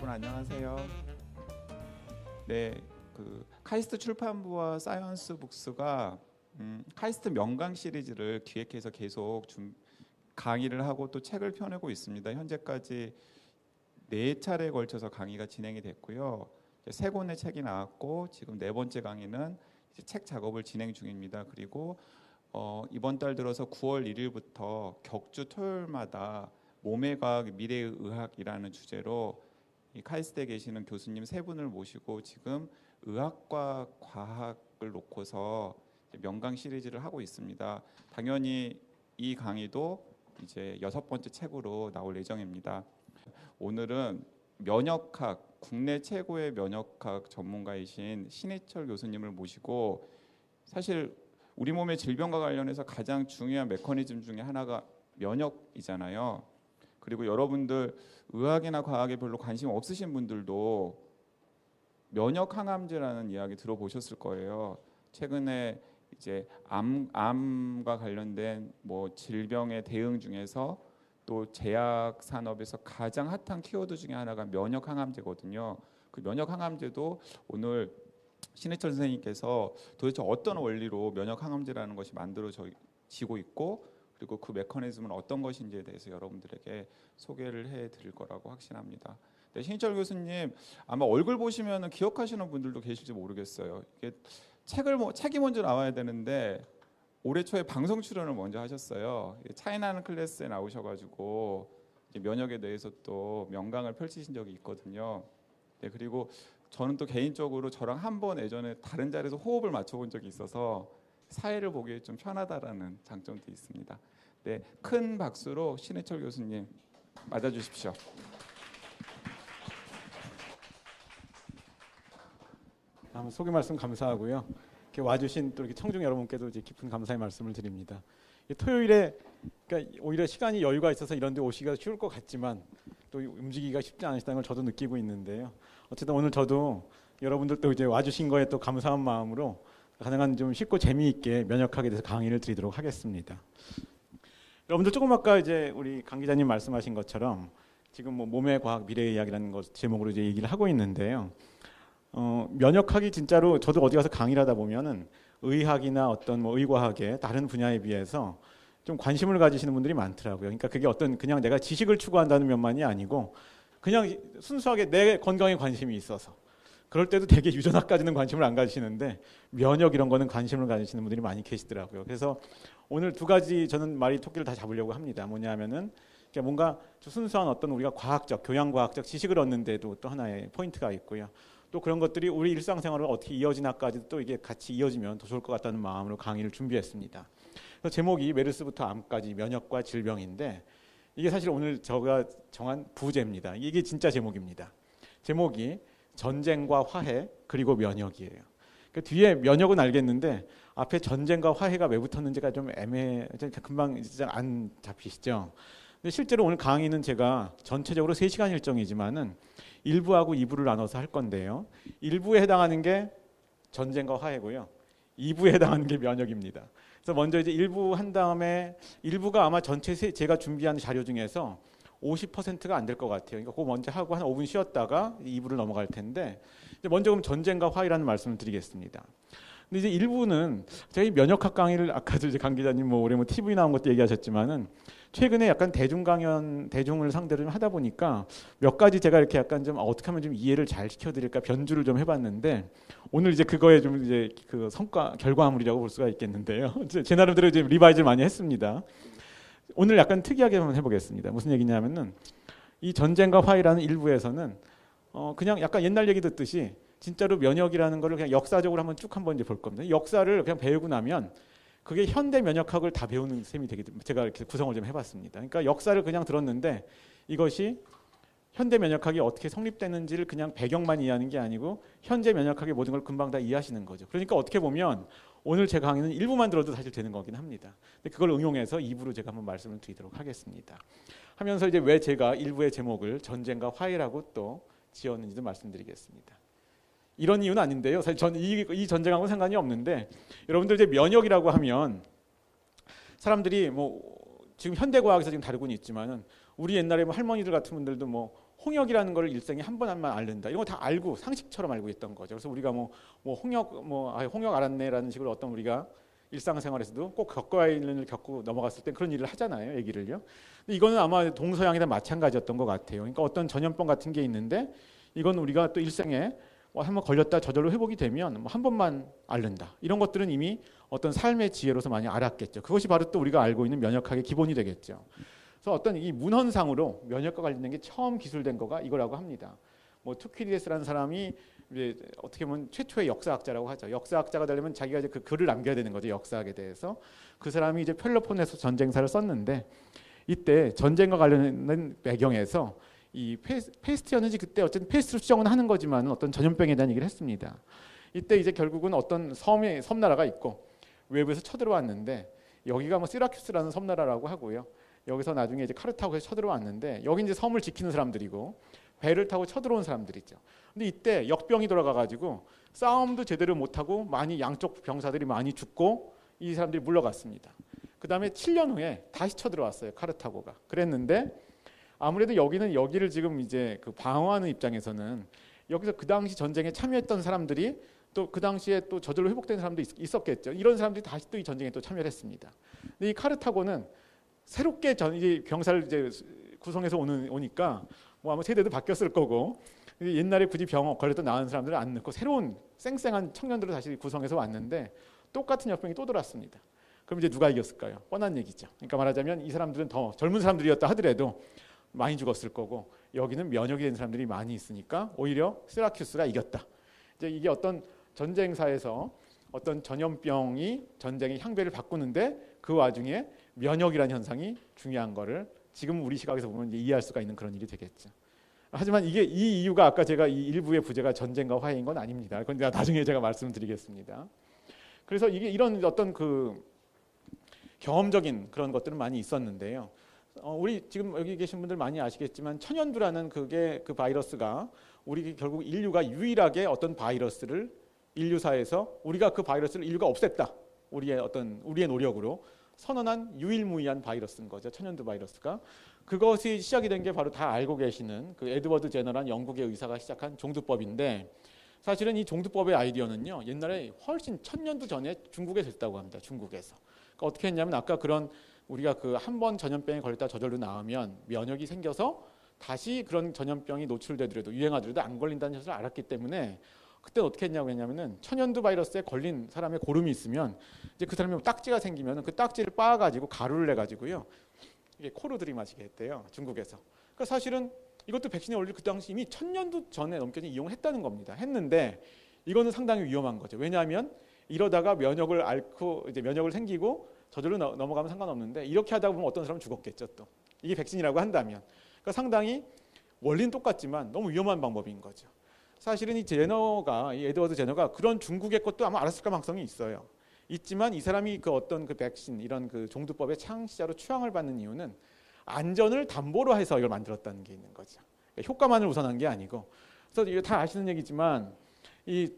여러분 안녕하세요. 네, 카이스트 출판부와 사이언스 북스가 카이스트 명강 시리즈를 기획해서 계속 강의를 하고 또 책을 펴내고 있습니다. 현재까지 4차례에 걸쳐서 강의가 진행이 됐고요. 3권의 책이 나왔고 지금 4번째 강의는 이제 책 작업을 진행 중입니다. 그리고 이번 달 들어서 9월 1일부터 격주 토요일마다 몸의 과학, 미래의 의학이라는 주제로 이 카이스트에 계시는 교수님 3분을 모시고 지금 의학과 과학을 놓고서 명강 시리즈를 하고 있습니다. 당연히 이 강의도 이제 6번째 책으로 나올 예정입니다. 오늘은 면역학, 국내 최고의 면역학 전문가이신 신해철 교수님을 모시고 사실 우리 몸의 질병과 관련해서 가장 중요한 메커니즘 중에 하나가 면역이잖아요. 그리고 여러분들 의학이나 과학에 별로 관심 없으신 분들도 면역 항암제라는 이야기 들어보셨을 거예요. 최근에 이제 암과 관련된 뭐 질병의 대응 중에서 또 제약 산업에서 가장 핫한 키워드 중에 하나가 면역 항암제거든요. 그 면역 항암제도 오늘 신해철 선생님께서 도대체 어떤 원리로 면역 항암제라는 것이 만들어지고 있고 그리고 그 메커니즘은 어떤 것인지에 대해서 여러분들에게 소개를 해드릴 거라고 확신합니다. 네, 신해철 교수님 아마 얼굴 보시면 기억하시는 분들도 계실지 모르겠어요. 이게 책이 먼저 나와야 되는데 올해 초에 방송 출연을 먼저 하셨어요. 차이나는 클래스에 나오셔가지고 면역에 대해서 또 명강을 펼치신 적이 있거든요. 네, 그리고 저는 또 개인적으로 저랑 한 번 예전에 다른 자리에서 호흡을 맞춰본 적이 있어서 사회를 보기에 좀 편하다라는 장점도 있습니다. 네, 큰 박수로 신해철 교수님 맞아주십시오. 소개 말씀 감사하고요. 이렇게 와주신 또 이렇게 청중 여러분께도 이제 깊은 감사의 말씀을 드립니다. 토요일에 그러니까 오히려 시간이 여유가 있어서 이런데 오시기가 쉬울 것 같지만 또 움직이기가 쉽지 않으시다는 걸 저도 느끼고 있는데요. 어쨌든 오늘 저도 여러분들 또 이제 와주신 거에 또 감사한 마음으로 가능한 좀 쉽고 재미있게 면역학에 대해서 강의를 드리도록 하겠습니다. 여러분들 조금 아까 이제 우리 강 기자님 말씀하신 것처럼 지금 뭐 몸의 과학, 미래의 이야기라는 것 제목으로 이제 얘기를 하고 있는데요. 면역학이 진짜로 저도 어디 가서 강의를 하다 보면은 의학이나 어떤 뭐 의과학의 다른 분야에 비해서 좀 관심을 가지시는 분들이 많더라고요. 그러니까 그게 어떤 그냥 내가 지식을 추구한다는 면만이 아니고 그냥 순수하게 내 건강에 관심이 있어서 그럴 때도 되게 유전학까지는 관심을 안 가지시는데 면역 이런 거는 관심을 가지시는 분들이 많이 계시더라고요. 그래서 오늘 2가지 저는 말이 토끼를 다 잡으려고 합니다. 뭐냐면은 뭔가 순수한 어떤 우리가 과학적, 교양과학적 지식을 얻는데도 또 하나의 포인트가 있고요. 또 그런 것들이 우리 일상생활을 어떻게 이어지나까지 또 이게 같이 이어지면 더 좋을 것 같다는 마음으로 강의를 준비했습니다. 그래서 제목이 메르스부터 암까지 면역과 질병인데 이게 사실 오늘 제가 정한 부제입니다. 이게 진짜 제목입니다. 제목이 전쟁과 화해 그리고 면역이에요. 그 뒤에 면역은 알겠는데 앞에 전쟁과 화해가 왜 붙었는지가 좀 금방 진짜 안 잡히시죠. 근데 실제로 오늘 강의는 제가 전체적으로 3시간 일정이지만은 1부하고 2부를 나눠서 할 건데요. 1부에 해당하는 게 전쟁과 화해고요. 2부에 해당하는 게 면역입니다. 그래서 먼저 이제 1부 한 다음에 1부가 아마 전체 제가 준비한 자료 중에서 50%가 안 될 것 같아요. 그러니까 그거 먼저 하고 한 5분 쉬었다가 2부를 넘어갈 텐데 먼저 그럼 전쟁과 화해라는 말씀을 드리겠습니다. 근데 이제 1부는 저희 면역학 강의를 아까도 이제 강 기자님 뭐 올해 뭐 TV 나온 것도 얘기하셨지만은 최근에 약간 대중을 상대로 좀 하다 보니까 몇 가지 제가 이렇게 약간 좀 어떻게 하면 좀 이해를 잘 시켜드릴까 변주를 좀 해봤는데 오늘 이제 그거에 좀 이제 그 결과물이라고 볼 수가 있겠는데요. 제 나름대로 이제 리바이즈를 많이 했습니다. 오늘 약간 특이하게 한번 해보겠습니다. 무슨 얘기냐면은 이 전쟁과 화해라는 1부에서는 그냥 약간 옛날 얘기 듣듯이 진짜로 면역이라는 걸 그냥 역사적으로 한번 이제 볼 겁니다. 역사를 그냥 배우고 나면 그게 현대 면역학을 다 배우는 셈이 되게 제가 이렇게 구성을 좀 해봤습니다. 그러니까 역사를 그냥 들었는데 이것이 현대 면역학이 어떻게 성립되는지를 그냥 배경만 이해하는 게 아니고 현재 면역학의 모든 걸 금방 다 이해하시는 거죠. 그러니까 어떻게 보면 오늘 제 강의는 1부만 들어도 사실 되는 거긴 합니다. 근데 그걸 응용해서 2부로 제가 한번 말씀을 드리도록 하겠습니다. 하면서 이제 왜 제가 1부의 제목을 전쟁과 화해라고 또 지었는지도 말씀드리겠습니다. 이런 이유는 아닌데요. 사실 저는 이 전쟁하고는 상관이 없는데 여러분들 이제 면역이라고 하면 사람들이 뭐 지금 현대 과학에서 지금 다루고는 있지만은 우리 옛날에 뭐 할머니들 같은 분들도 뭐 홍역이라는 걸 일생에 한 번만 앓는다. 이런 거 다 알고 상식처럼 알고 있던 거죠. 그래서 우리가 홍역 알았네라는 식으로 어떤 우리가 일상생활에서도 꼭 겪어야 할 일을 겪고 넘어갔을 때 그런 일을 하잖아요, 얘기를요. 근데 이거는 아마 동서양이랑 마찬가지였던 것 같아요. 그러니까 어떤 전염병 같은 게 있는데 이건 우리가 또 일생에 한번 걸렸다 저절로 회복이 되면 한 번만 앓는다. 이런 것들은 이미 어떤 삶의 지혜로서 많이 알았겠죠. 그것이 바로 또 우리가 알고 있는 면역학의 기본이 되겠죠. 그래서 어떤 이 문헌상으로 면역과 관련된 게 처음 기술된 거가 이거라고 합니다. 투퀴디데스라는 사람이 이제 어떻게 보면 최초의 역사학자라고 하죠. 역사학자가 되려면 자기가 이제 그 글을 남겨야 되는 거죠. 역사학에 대해서. 그 사람이 이제 펠로폰네소 전쟁사를 썼는데 이때 전쟁과 관련된 배경에서 이 페스트였는지 그때 어쨌든 페스트로 추정은 하는 거지만 어떤 전염병에 대한 얘기를 했습니다. 이때 이제 결국은 어떤 섬나라가 있고 외부에서 쳐들어왔는데 여기가 시라큐스라는 섬나라라고 하고요. 여기서 나중에 이제 카르타고에서 쳐들어왔는데 여기 이제 섬을 지키는 사람들이고 배를 타고 쳐들어온 사람들이죠. 근데 이때 역병이 돌아가가지고 싸움도 제대로 못하고 많이 양쪽 병사들이 많이 죽고 이 사람들이 물러갔습니다. 그 다음에 7년 후에 다시 쳐들어왔어요. 카르타고가. 그랬는데 아무래도 여기를 지금 이제 그 방어하는 입장에서는 여기서 그 당시 전쟁에 참여했던 사람들이 또 그 당시에 또 저절로 회복된 사람도 있었겠죠. 이런 사람들이 다시 또 이 전쟁에 또 참여를 했습니다. 근데 이 카르타고는 새롭게 이제 병사를 이제 구성해서 오니까 아마 세대도 바뀌었을 거고 옛날에 굳이 병 걸렸던 나은 사람들을 안 넣고 새로운 쌩쌩한 청년들을 다시 구성해서 왔는데 똑같은 역병이 또 돌았습니다. 그럼 이제 누가 이겼을까요? 뻔한 얘기죠. 그러니까 말하자면 이 사람들은 더 젊은 사람들이었다 하더라도 많이 죽었을 거고 여기는 면역이 된 사람들이 많이 있으니까 오히려 시라큐스가 이겼다. 이제 이게 어떤 전쟁사에서 어떤 전염병이 전쟁의 향배를 바꾸는데 그 와중에 면역이라는 현상이 중요한 거를 지금 우리 시각에서 보면 이제 이해할 수가 있는 그런 일이 되겠죠. 하지만 이 이유가 아까 제가 이 일부의 부제가 전쟁과 화해인 건 아닙니다. 그건 나중에 제가 말씀드리겠습니다. 그래서 이게 이런 어떤 그 경험적인 그런 것들은 많이 있었는데요. 우리 지금 여기 계신 분들 많이 아시겠지만 천연두라는 그 바이러스가 우리 결국 인류가 유일하게 어떤 바이러스를 인류사에서 우리가 그 바이러스를 인류가 없앴다. 우리의 노력으로 선언한 유일무이한 바이러스인 거죠. 천연두 바이러스가. 그것이 시작이 된 게 바로 다 알고 계시는 그 에드워드 제너라는 영국의 의사가 시작한 종두법인데 사실은 이 종두법의 아이디어는요. 옛날에 훨씬 1000년도 전에 중국에서 했다고 합니다. 중국에서. 그러니까 어떻게 했냐면 아까 그런 우리가 그 한 번 전염병에 걸렸다 저절로 나으면 면역이 생겨서 다시 그런 전염병이 노출되더라도 유행하더라도 안 걸린다는 것을 알았기 때문에 그때 어떻게 했냐고 했냐면은 천연두 바이러스에 걸린 사람의 고름이 있으면 이제 그 사람이 딱지가 생기면 그 딱지를 빻아가지고 가루를 내가지고요 이게 코로 들이마시게 했대요. 중국에서. 그러니까 사실은 이것도 백신의 원리를 그 당시 이미 1000년도 전에 넘게는 이용했다는 겁니다. 했는데 이거는 상당히 위험한 거죠. 왜냐하면 이러다가 면역을 앓고 이제 면역을 생기고 저절로 넘어가면 상관없는데 이렇게 하다 보면 어떤 사람은 죽었겠죠. 또 이게 백신이라고 한다면. 그러니까 상당히 원리는 똑같지만 너무 위험한 방법인 거죠. 사실은 이 에드워드 제너가 그런 중국의 것도 아마 알았을 가능성이 있어요. 있지만 이 사람이 그 어떤 그 백신 이런 그 종두법의 창시자로 추앙을 받는 이유는 안전을 담보로 해서 이걸 만들었다는 게 있는 거죠. 그러니까 효과만을 우선한 게 아니고. 그래서 이거 다 아시는 얘기지만 이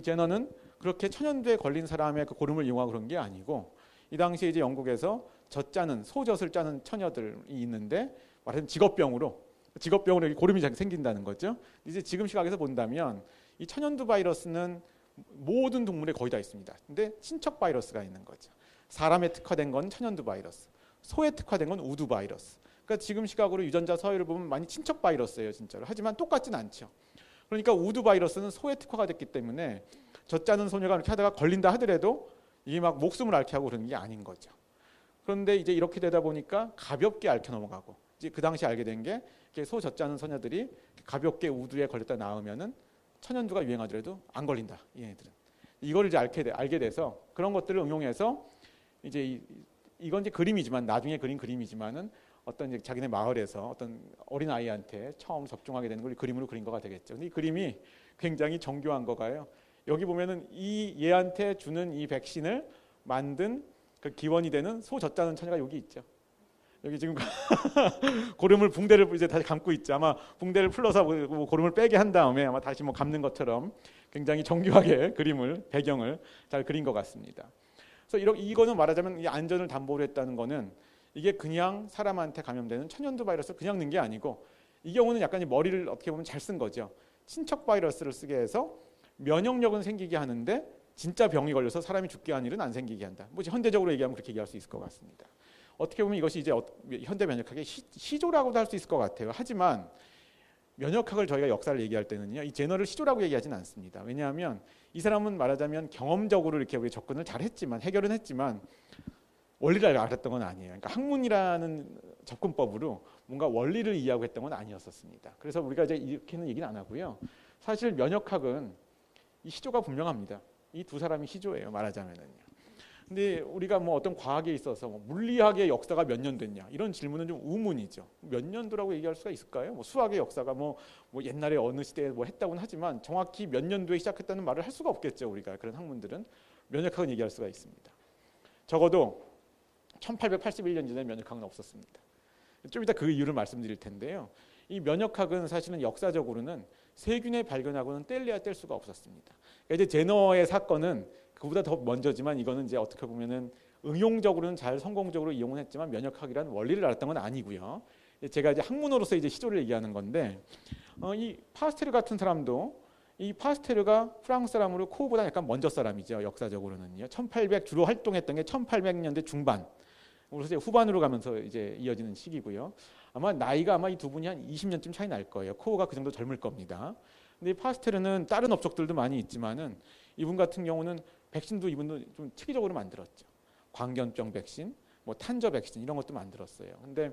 제너는 그렇게 천연두에 걸린 사람의 그 고름을 이용하고 그런 게 아니고 이 당시에 이제 영국에서 소젖을 짜는 처녀들이 있는데 말하자면 직업병으로 고름이 생긴다는 거죠. 이제 지금 시각에서 본다면 이 천연두 바이러스는 모든 동물에 거의 다 있습니다. 근데 친척 바이러스가 있는 거죠. 사람에 특화된 건 천연두 바이러스, 소에 특화된 건 우두 바이러스. 그러니까 지금 시각으로 유전자 서열을 보면 많이 친척 바이러스예요, 진짜로. 하지만 똑같진 않죠. 그러니까 우두 바이러스는 소에 특화가 됐기 때문에 젖자는 소녀가 이렇게 하다가 걸린다 하더라도 이게 막 목숨을 앓게 하고 그러는 게 아닌 거죠. 그런데 이제 이렇게 되다 보니까 가볍게 앓혀 넘어가고 이제 그 당시 알게 된 게 소 젖자는 소녀들이 가볍게 우두에 걸렸다 나으면은 천연두가 유행하더라도 안 걸린다. 얘네들은 이걸 이제 알게 돼서 그런 것들을 응용해서 이제 이건 이제 그림이지만 나중에 그린 그림이지만은 어떤 이제 자기네 마을에서 어떤 어린 아이한테 처음 접종하게 되는 걸 그림으로 그린 거가 되겠죠. 근데 이 그림이 굉장히 정교한 거가요. 여기 보면은 이 얘한테 주는 이 백신을 만든 그 기원이 되는 소 젖자는 처녀가 여기 있죠. 여기 지금 고름을 붕대를 이제 다시 감고 있죠. 아마 붕대를 풀러서 고름을 빼게 한 다음에 아마 다시 감는 것처럼 굉장히 정교하게 배경을 잘 그린 것 같습니다. 그래서 이거는 말하자면 이 안전을 담보로 했다는 거는 이게 그냥 사람한테 감염되는 천연두 바이러스를 그냥 넣은 게 아니고 이 경우는 약간 이 머리를 어떻게 보면 잘 쓴 거죠. 친척 바이러스를 쓰게 해서 면역력은 생기게 하는데 진짜 병이 걸려서 사람이 죽게 하는 일은 안 생기게 한다. 뭐 현대적으로 얘기하면 그렇게 얘기할 수 있을 것 같습니다. 어떻게 보면 이것이 이제 현대 면역학의 시조라고도 할 수 있을 것 같아요. 하지만 면역학을 저희가 역사를 얘기할 때는요, 이 제너를 시조라고 얘기하지는 않습니다. 왜냐하면 이 사람은 말하자면 경험적으로 이렇게 우리 접근을 잘했지만, 해결은 했지만 원리를 알았던 건 아니에요. 그러니까 학문이라는 접근법으로 뭔가 원리를 이해하고 했던 건 아니었었습니다. 그래서 우리가 이제 이렇게는 얘기는 안 하고요. 사실 면역학은 이 시조가 분명합니다. 이 두 사람이 시조예요, 말하자면은요. 근데 우리가 뭐 어떤 과학에 있어서 뭐 물리학의 역사가 몇 년 됐냐 이런 질문은 좀 우문이죠. 몇 년도라고 얘기할 수가 있을까요? 뭐 수학의 역사가 뭐 옛날에 어느 시대에 뭐 했다고는 하지만 정확히 몇 년도에 시작했다는 말을 할 수가 없겠죠. 우리가 그런 학문들은 면역학은 얘기할 수가 있습니다. 적어도 1881년 전에 면역학은 없었습니다. 좀 이따 그 이유를 말씀드릴 텐데요. 이 면역학은 사실은 역사적으로는 세균의 발견하고는 뗄래야 뗄 수가 없었습니다. 그러니까 이제 제너의 사건은 그보다 더 먼저지만 이거는 이제 어떻게 보면은 응용적으로는 잘 성공적으로 이용은 했지만 면역학이라는 원리를 알았던 건 아니고요. 제가 이제 학문으로서 이제 시조를 얘기하는 건데 이 파스테르 같은 사람도 이 파스테르가 프랑스 사람으로 코보다 약간 먼저 사람이죠. 역사적으로는요. 1800 주로 활동했던 게 1800년대 중반. 그래서 이제 후반으로 가면서 이제 이어지는 시기고요. 아마 나이가 아마 이 두 분이 한 20년쯤 차이 날 거예요. 코가 그 정도 젊을 겁니다. 근데 이 파스테르는 다른 업적들도 많이 있지만은 이분 같은 경우는 백신도 이분도 좀 특이적으로 만들었죠. 광견병 백신, 뭐 탄저 백신 이런 것도 만들었어요. 근데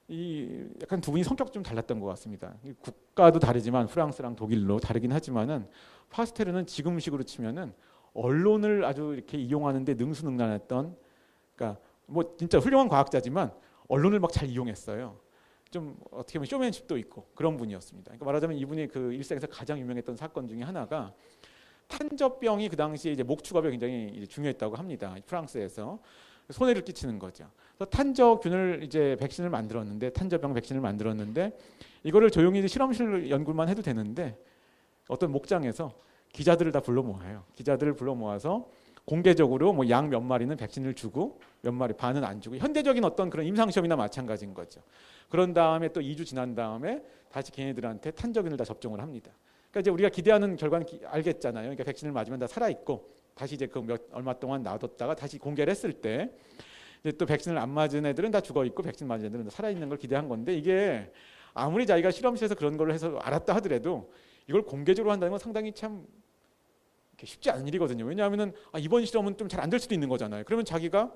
이 약간 두 분이 성격 좀 달랐던 것 같습니다. 국가도 다르지만 프랑스랑 독일로 다르긴 하지만은 파스테르는 지금식으로 치면은 언론을 아주 이렇게 이용하는데 능수능란했던, 그러니까 뭐 진짜 훌륭한 과학자지만 언론을 막 잘 이용했어요. 좀 어떻게 보면 쇼맨십도 있고 그런 분이었습니다. 그러니까 말하자면 이분이 그 일생에서 가장 유명했던 사건 중에 하나가 탄저병이 그 당시에 이제 목축업에 굉장히 이제 중요했다고 합니다. 프랑스에서 손해를 끼치는 거죠. 그래서 탄저균을 이제 백신을 만들었는데 탄저병 백신을 만들었는데 이거를 조용히 실험실 연구만 해도 되는데 어떤 목장에서 기자들을 다 불러 모아요. 기자들을 불러 모아서 공개적으로 뭐 양 몇 마리는 백신을 주고 몇 마리 반은 안 주고 현대적인 어떤 그런 임상 시험이나 마찬가지인 거죠. 그런 다음에 또 2주 지난 다음에 다시 걔네들한테 탄저균을 다 접종을 합니다. 그러니까 이제 우리가 기대하는 결과는 알겠잖아요. 그러니까 백신을 맞으면 다 살아 있고 다시 이제 그 얼마 동안 놔뒀다가 다시 공개를 했을 때 이제 또 백신을 안 맞은 애들은 다 죽어 있고 백신 맞은 애들은 살아 있는 걸 기대한 건데 이게 아무리 자기가 실험실에서 그런 걸 해서 알았다 하더라도 이걸 공개적으로 한다는 건 상당히 참 쉽지 않은 일이거든요. 왜냐하면은 이번 실험은 좀 잘 안 될 수도 있는 거잖아요. 그러면 자기가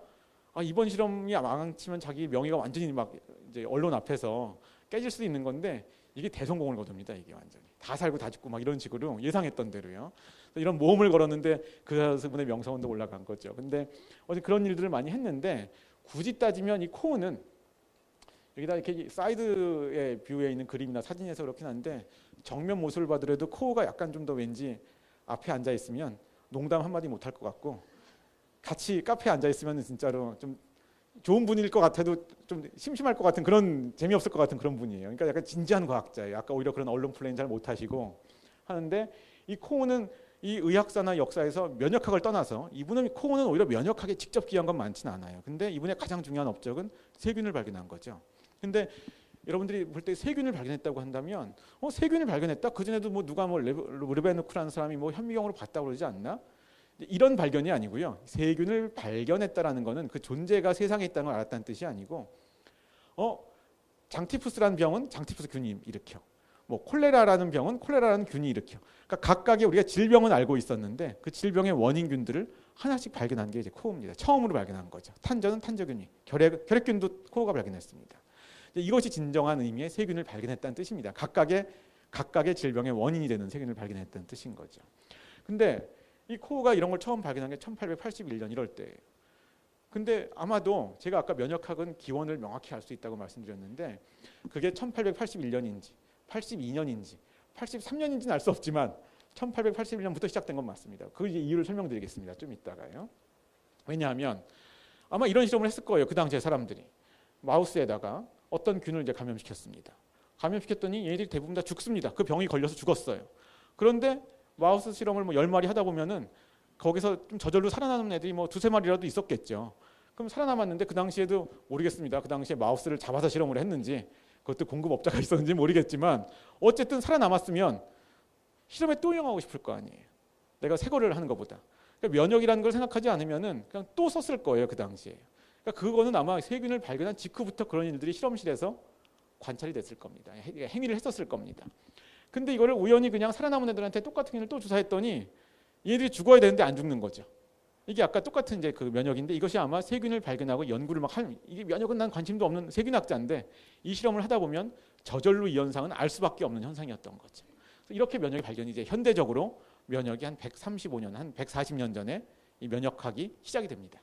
이번 실험이 망치면 자기 명예가 완전히 막 이제 언론 앞에서 깨질 수도 있는 건데 이게 대성공을 거둡니다. 이게 완전히 다 살고 다 죽고 막 이런 식으로 예상했던 대로요. 이런 모험을 걸었는데 그분의 명성도 올라간 거죠. 근데 어제 그런 일들을 많이 했는데 굳이 따지면 이 코어는 여기다 이렇게 사이드에 뷰에 있는 그림이나 사진에서 그렇긴 한데 정면 모습을 봐더라도 코어가 약간 좀 더 왠지 앞에 앉아 있으면 농담 한마디 못할 것 같고 같이 카페에 앉아 있으면 진짜로 좀 좋은 분일 것 같아도 좀 심심할 것 같은 그런 재미없을 것 같은 그런 분이에요. 그러니까 약간 진지한 과학자예요. 아까 오히려 그런 언론 플레이는 잘 못하시고 하는데 이 코어는 이 의학사나 역사에서 면역학을 떠나서 이분은 코어는 오히려 면역학에 직접 기여한 건 많지는 않아요. 근데 이분의 가장 중요한 업적은 세균을 발견한 거죠. 근데 여러분들이 볼 때 세균을 발견했다고 한다면 세균을 발견했다? 그전에도 뭐 누가 뭐 르베누크라는 사람이 뭐 현미경으로 봤다고 그러지 않나? 이런 발견이 아니고요. 세균을 발견했다라는 것은 그 존재가 세상에 있다는 걸 알았다는 뜻이 아니고 장티푸스라는 병은 장티푸스 균이 일으켜. 뭐 콜레라라는 병은 콜레라라는 균이 일으켜. 그러니까 각각의 우리가 질병은 알고 있었는데 그 질병의 원인균들을 하나씩 발견한 게 이제 코어입니다. 처음으로 발견한 거죠. 탄저는 탄저균이, 혈액균도 코어가 발견했습니다. 이것이 진정한 의미의 세균을 발견했다는 뜻입니다. 각각의 질병의 원인이 되는 세균을 발견했다는 뜻인 거죠. 근데 이 코어가 이런 걸 처음 발견한 게 1881년 이럴 때예요. 근데 아마도 제가 아까 면역학은 기원을 명확히 알 수 있다고 말씀드렸는데 그게 1881년인지 82년인지 83년인지는 알 수 없지만 1881년부터 시작된 건 맞습니다. 그 이유를 설명드리겠습니다. 좀 이따가요. 왜냐하면 아마 이런 실험을 했을 거예요. 그 당시에 사람들이 마우스에다가 어떤 균을 이제 감염시켰습니다. 감염시켰더니 얘네들이 대부분 다 죽습니다. 그 병이 걸려서 죽었어요. 그런데 마우스 실험을 뭐 10마리 하다 보면은 거기서 좀 저절로 살아남는 애들이 뭐 두세 마리라도 있었겠죠. 그럼 살아남았는데 그 당시에도 모르겠습니다. 그 당시에 마우스를 잡아서 실험을 했는지 그것도 공급업자가 있었는지 모르겠지만 어쨌든 살아남았으면 실험에 또 이용하고 싶을 거 아니에요. 내가 새 거를 하는 것보다. 그러니까 면역이라는 걸 생각하지 않으면은 그냥 또 썼을 거예요, 그 당시에. 그러니까 그거는 아마 세균을 발견한 직후부터 그런 일들이 실험실에서 관찰이 됐을 겁니다. 행위를 했었을 겁니다. 근데 이거를 우연히 그냥 살아남은 애들한테 똑같은 균을 또 주사했더니 얘들이 죽어야 되는데 안 죽는 거죠. 이게 아까 똑같은 이제 그 면역인데 이것이 아마 세균을 발견하고 연구를 막 하는, 이게 면역은 난 관심도 없는 세균학자인데 이 실험을 하다 보면 저절로 이 현상은 알 수밖에 없는 현상이었던 거죠. 이렇게 면역이 발견이 이제 현대적으로 면역이 한 135년, 한 140년 전에 이 면역학이 시작이 됩니다.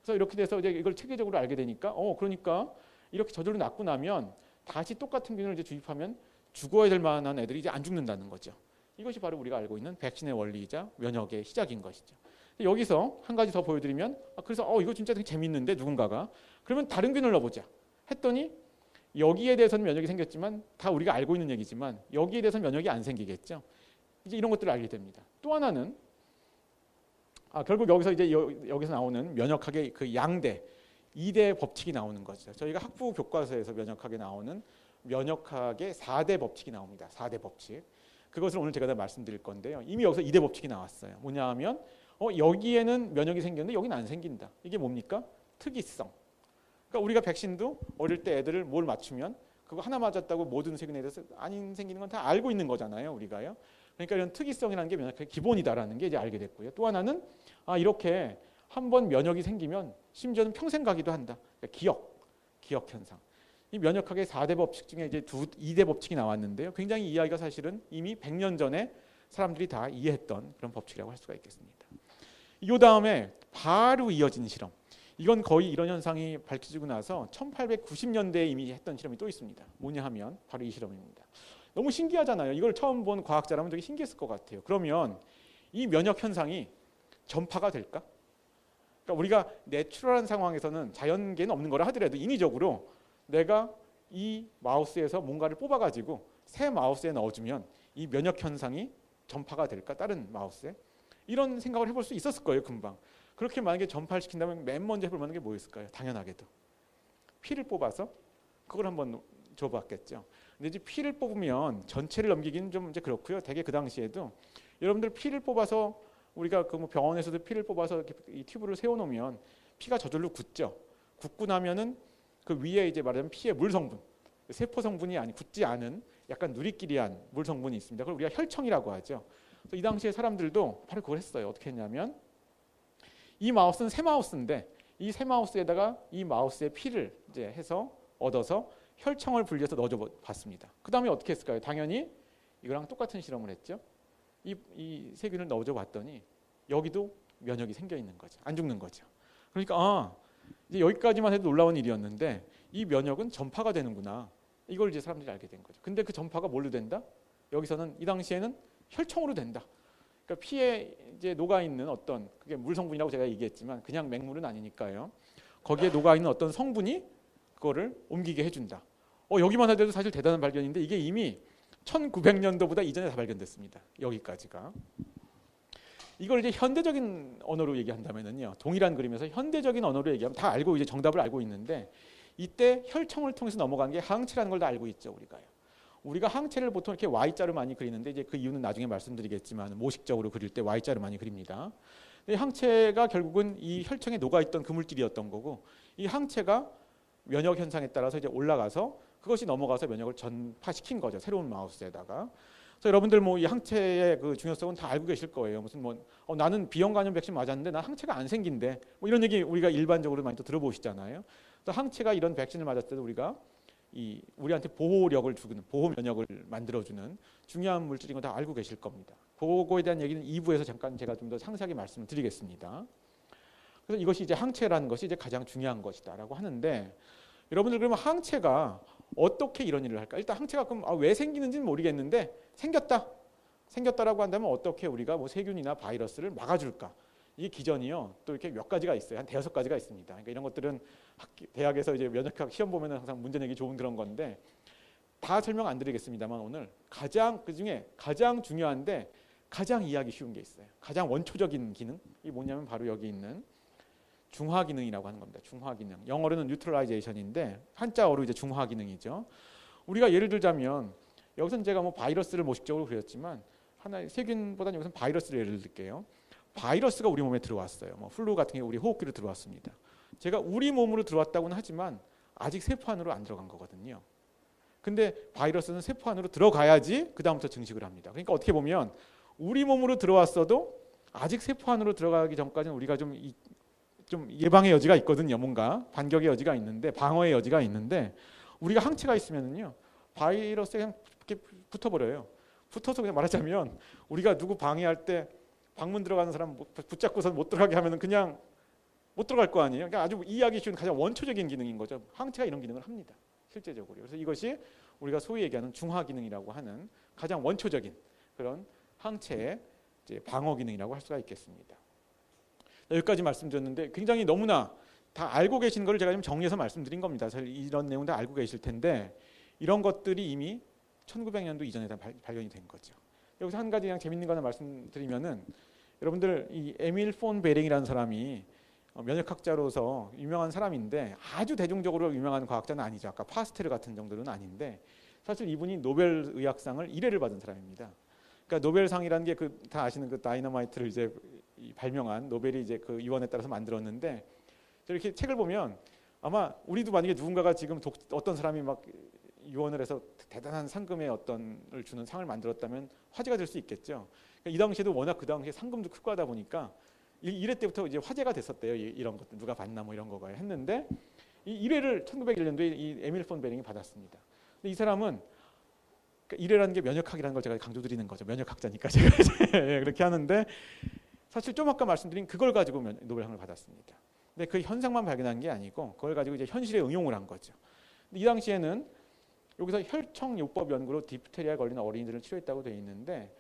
그래서 이렇게 돼서 이제 이걸 체계적으로 알게 되니까 그러니까 이렇게 저절로 낫고 나면 다시 똑같은 균을 이제 주입하면 죽어야 될 만한 애들이 이제 안 죽는다는 거죠. 이것이 바로 우리가 알고 있는 백신의 원리이자 면역의 시작인 것이죠. 여기서 한 가지 더 보여드리면 그래서 이거 진짜 되게 재밌는데 누군가가 그러면 다른 균을 넣어보자 했더니 여기에 대해서는 면역이 생겼지만 다 우리가 알고 있는 얘기지만 여기에 대해서는 면역이 안 생기겠죠. 이제 이런 것들을 알게 됩니다. 또 하나는 결국 여기서 이제 여기서 나오는 면역학의 그 양대 2대 법칙이 나오는 거죠. 저희가 학부 교과서에서 면역학에 나오는 면역학의 4대 법칙이 나옵니다. 4대 법칙. 그것을 오늘 제가 다 말씀드릴 건데요. 이미 여기서 2대 법칙이 나왔어요. 뭐냐 하면 여기에는 면역이 생겼는데 여기는 안 생긴다. 이게 뭡니까? 특이성. 그러니까 우리가 백신도 어릴 때 애들을 뭘 맞추면 그거 하나 맞았다고 모든 세균에 대해서 안 생기는 건 다 알고 있는 거잖아요. 우리가요. 그러니까 이런 특이성이라는 게 면역학의 기본이다라는 게 이제 알게 됐고요. 또 하나는 이렇게 한번 면역이 생기면 심지어는 평생 가기도 한다. 그러니까 기억 현상. 이 면역학의 4대 법칙 중에 이제 2대 법칙이 나왔는데요. 굉장히 이 이야기가 사실은 이미 100년 전에 사람들이 다 이해했던 그런 법칙이라고 할 수가 있겠습니다. 이 다음에 바로 이어진 실험. 이건 거의 이런 현상이 밝혀지고 나서 1890년대에 이미 했던 실험이 또 있습니다. 뭐냐 하면 바로 이 실험입니다. 너무 신기하잖아요. 이걸 처음 본 과학자라면 되게 신기했을 것 같아요. 그러면 이 면역 현상이 전파가 될까? 그러니까 우리가 내추럴한 상황에서는 자연계는 없는 거라 하더라도 인위적으로 내가 이 마우스에서 뭔가를 뽑아가지고 새 마우스에 넣어주면 이 면역 현상이 전파가 될까? 다른 마우스에? 이런 생각을 해볼 수 있었을 거예요. 금방. 그렇게 만약에 전파를 시킨다면 맨 먼저 해볼 만한 게 뭐였을까요? 당연하게도 피를 뽑아서 그걸 한번 줘봤겠죠. 근데 이제 피를 뽑으면 전체를 넘기기는 좀 이제 그렇고요. 되게 그 당시에도 여러분들 피를 뽑아서 우리가 그 뭐 병원에서도 피를 뽑아서 이렇게 이 튜브를 세워놓으면 피가 저절로 굳죠. 굳고 나면은 그 위에 이제 말하자면 피의 물 성분, 세포 성분이 굳지 않은 약간 누리끼리한 물 성분이 있습니다. 그걸 우리가 혈청이라고 하죠. 그래서 이 당시에 사람들도 바로 그걸 했어요. 어떻게 했냐면 이 마우스는 새 마우스인데 이 새 마우스에다가 이 마우스의 피를 이제 해서 얻어서 혈청을 분리해서 넣어줘 봤습니다. 그 다음에 어떻게 했을까요? 당연히 이거랑 똑같은 실험을 했죠. 이 세균을 넣어줘 봤더니 여기도 면역이 생겨 있는 거죠. 안 죽는 거죠. 그러니까 이제 여기까지만 해도 놀라운 일이었는데 이 면역은 전파가 되는구나. 이걸 이제 사람들이 알게 된 거죠. 근데 그 전파가 뭘로 된다? 여기서는 이 당시에는 혈청으로 된다. 그러니까 피에 이제 녹아 있는 어떤 그게 물 성분이라고 제가 얘기했지만 그냥 맹물은 아니니까요. 거기에 녹아 있는 어떤 성분이 그거를 옮기게 해준다. 여기만 해도 사실 대단한 발견인데 이게 이미 1900년도보다 이전에 다 발견됐습니다. 여기까지가. 이걸 이제 현대적인 언어로 얘기한다면은요. 동일한 그림에서 현대적인 언어로 얘기하면 다 알고 이제 정답을 알고 있는데 이때 혈청을 통해서 넘어간 게 항체라는 걸 다 알고 있죠, 우리가요. 우리가 항체를 보통 이렇게 Y자로 많이 그리는데 이제 그 이유는 나중에 말씀드리겠지만 모식적으로 그릴 때 Y자로 많이 그립니다. 근데 항체가 결국은 이 혈청에 녹아 있던 그 물질이었던 거고 이 항체가 면역 현상에 따라서 이제 올라가서 그것이 넘어가서 면역을 전파시킨 거죠. 새로운 마우스에다가. 그래서 여러분들 뭐 이 항체의 그 중요성은 다 알고 계실 거예요. 무슨 나는 B형 간염 백신 맞았는데 난 항체가 안 생긴대. 뭐 이런 얘기 우리가 일반적으로 많이 또 들어보시잖아요. 그래서 항체가 이런 백신을 맞았을 때도 우리가 우리한테 보호력을 주는 보호 면역을 만들어주는 중요한 물질인 거 다 알고 계실 겁니다. 그거에 대한 얘기는 2부에서 잠깐 제가 좀 더 상세하게 말씀을 드리겠습니다. 그래서 이것이 이제 항체라는 것이 이제 가장 중요한 것이다라고 하는데 여러분들 그러면 항체가 어떻게 이런 일을 할까? 일단 항체가 그럼 왜 생기는지는 모르겠는데 생겼다라고 한다면 어떻게 우리가 뭐 세균이나 바이러스를 막아줄까? 이 기전이요. 또 이렇게 몇 가지가 있어요. 한 5가지가 있습니다. 그러니까 이런 것들은 대학에서 이제 면역학 시험 보면은 항상 문제 내기 좋은 그런 건데 다 설명 안 드리겠습니다만 오늘 그중에 가장 중요한데 가장 이해하기 쉬운 게 있어요. 가장 원초적인 기능. 이 뭐냐면 바로 여기 있는 중화 기능이라고 하는 겁니다. 중화 기능. 영어로는 뉴트럴라이제이션인데 한자어로 이제 중화 기능이죠. 우리가 예를 들자면 여기서 제가 뭐 바이러스를 모식적으로 그렸지만 하나의 세균보다는 여기서 바이러스를 예를 들게요. 바이러스가 우리 몸에 들어왔어요. 뭐 플루 같은 게 우리 호흡기로 들어왔습니다. 제가 우리 몸으로 들어왔다고는 하지만 아직 세포 안으로 안 들어간 거거든요. 근데 바이러스는 세포 안으로 들어가야지 그 다음부터 증식을 합니다. 그러니까 어떻게 보면 우리 몸으로 들어왔어도 아직 세포 안으로 들어가기 전까지는 우리가 좀 예방의 여지가 있거든요. 뭔가 반격의 여지가 있는데, 방어의 여지가 있는데, 우리가 항체가 있으면은요 바이러스에 그냥 이렇게 붙어버려요. 붙어서 그냥 말하자면 우리가 누구 방해할 때 방문 들어가는 사람 붙잡고서 못 들어가게 하면은 그냥 못 들어갈 거 아니에요. 그러니까 아주 이해하기 쉬운 가장 원초적인 기능인 거죠. 항체가 이런 기능을 합니다. 실제적으로. 그래서 이것이 우리가 소위 얘기하는 중화 기능이라고 하는 가장 원초적인 그런 항체의 이제 방어 기능이라고 할 수가 있겠습니다. 여기까지 말씀드렸는데 굉장히 너무나 다 알고 계신 걸 제가 좀 정리해서 말씀드린 겁니다. 사실 이런 내용 다 알고 계실 텐데 이런 것들이 이미 1900년도 이전에 다 발견이 된 거죠. 여기서 한 가지 그냥 재밌는 거 하나 말씀드리면은 여러분들 이 에밀 폰 베링이라는 사람이 면역학자로서 유명한 사람인데 아주 대중적으로 유명한 과학자는 아니죠. 아까 파스테르 같은 정도는 아닌데 사실 이분이 노벨 의학상을 1회를 받은 사람입니다. 그러니까 노벨상이라는 게 그 다 아시는 그 다이너마이트를 이제 발명한 노벨이 이제 그 유언에 따라서 만들었는데 이렇게 책을 보면 아마 우리도 만약에 누군가가 지금 어떤 사람이 막 유언을 해서 대단한 상금의 어떤을 주는 상을 만들었다면 화제가 될 수 있겠죠. 그러니까 이 당시에도 워낙 그 당시에 상금도 크고 하다 보니까 1회 때부터 이제 화제가 됐었대요. 이런 것들 누가 받나 뭐 이런 거가 했는데 이 1회를 1901년도에 이 에밀 폰 베링이 받았습니다. 근데 이 사람은 그러니까 1회라는 게 면역학이라는 걸 제가 강조드리는 거죠. 면역학자니까 제가 그렇게 하는데 사실 좀 아까 말씀드린 그걸 가지고 노벨상을 받았습니다. 근데 그 현상만 발견한 게 아니고 그걸 가지고 이제 현실에 응용을 한 거죠. 근데 이 당시에는 여기서 혈청요법 연구로 디프테리아에 걸린 어린이들을 치료했다고 되어 있는데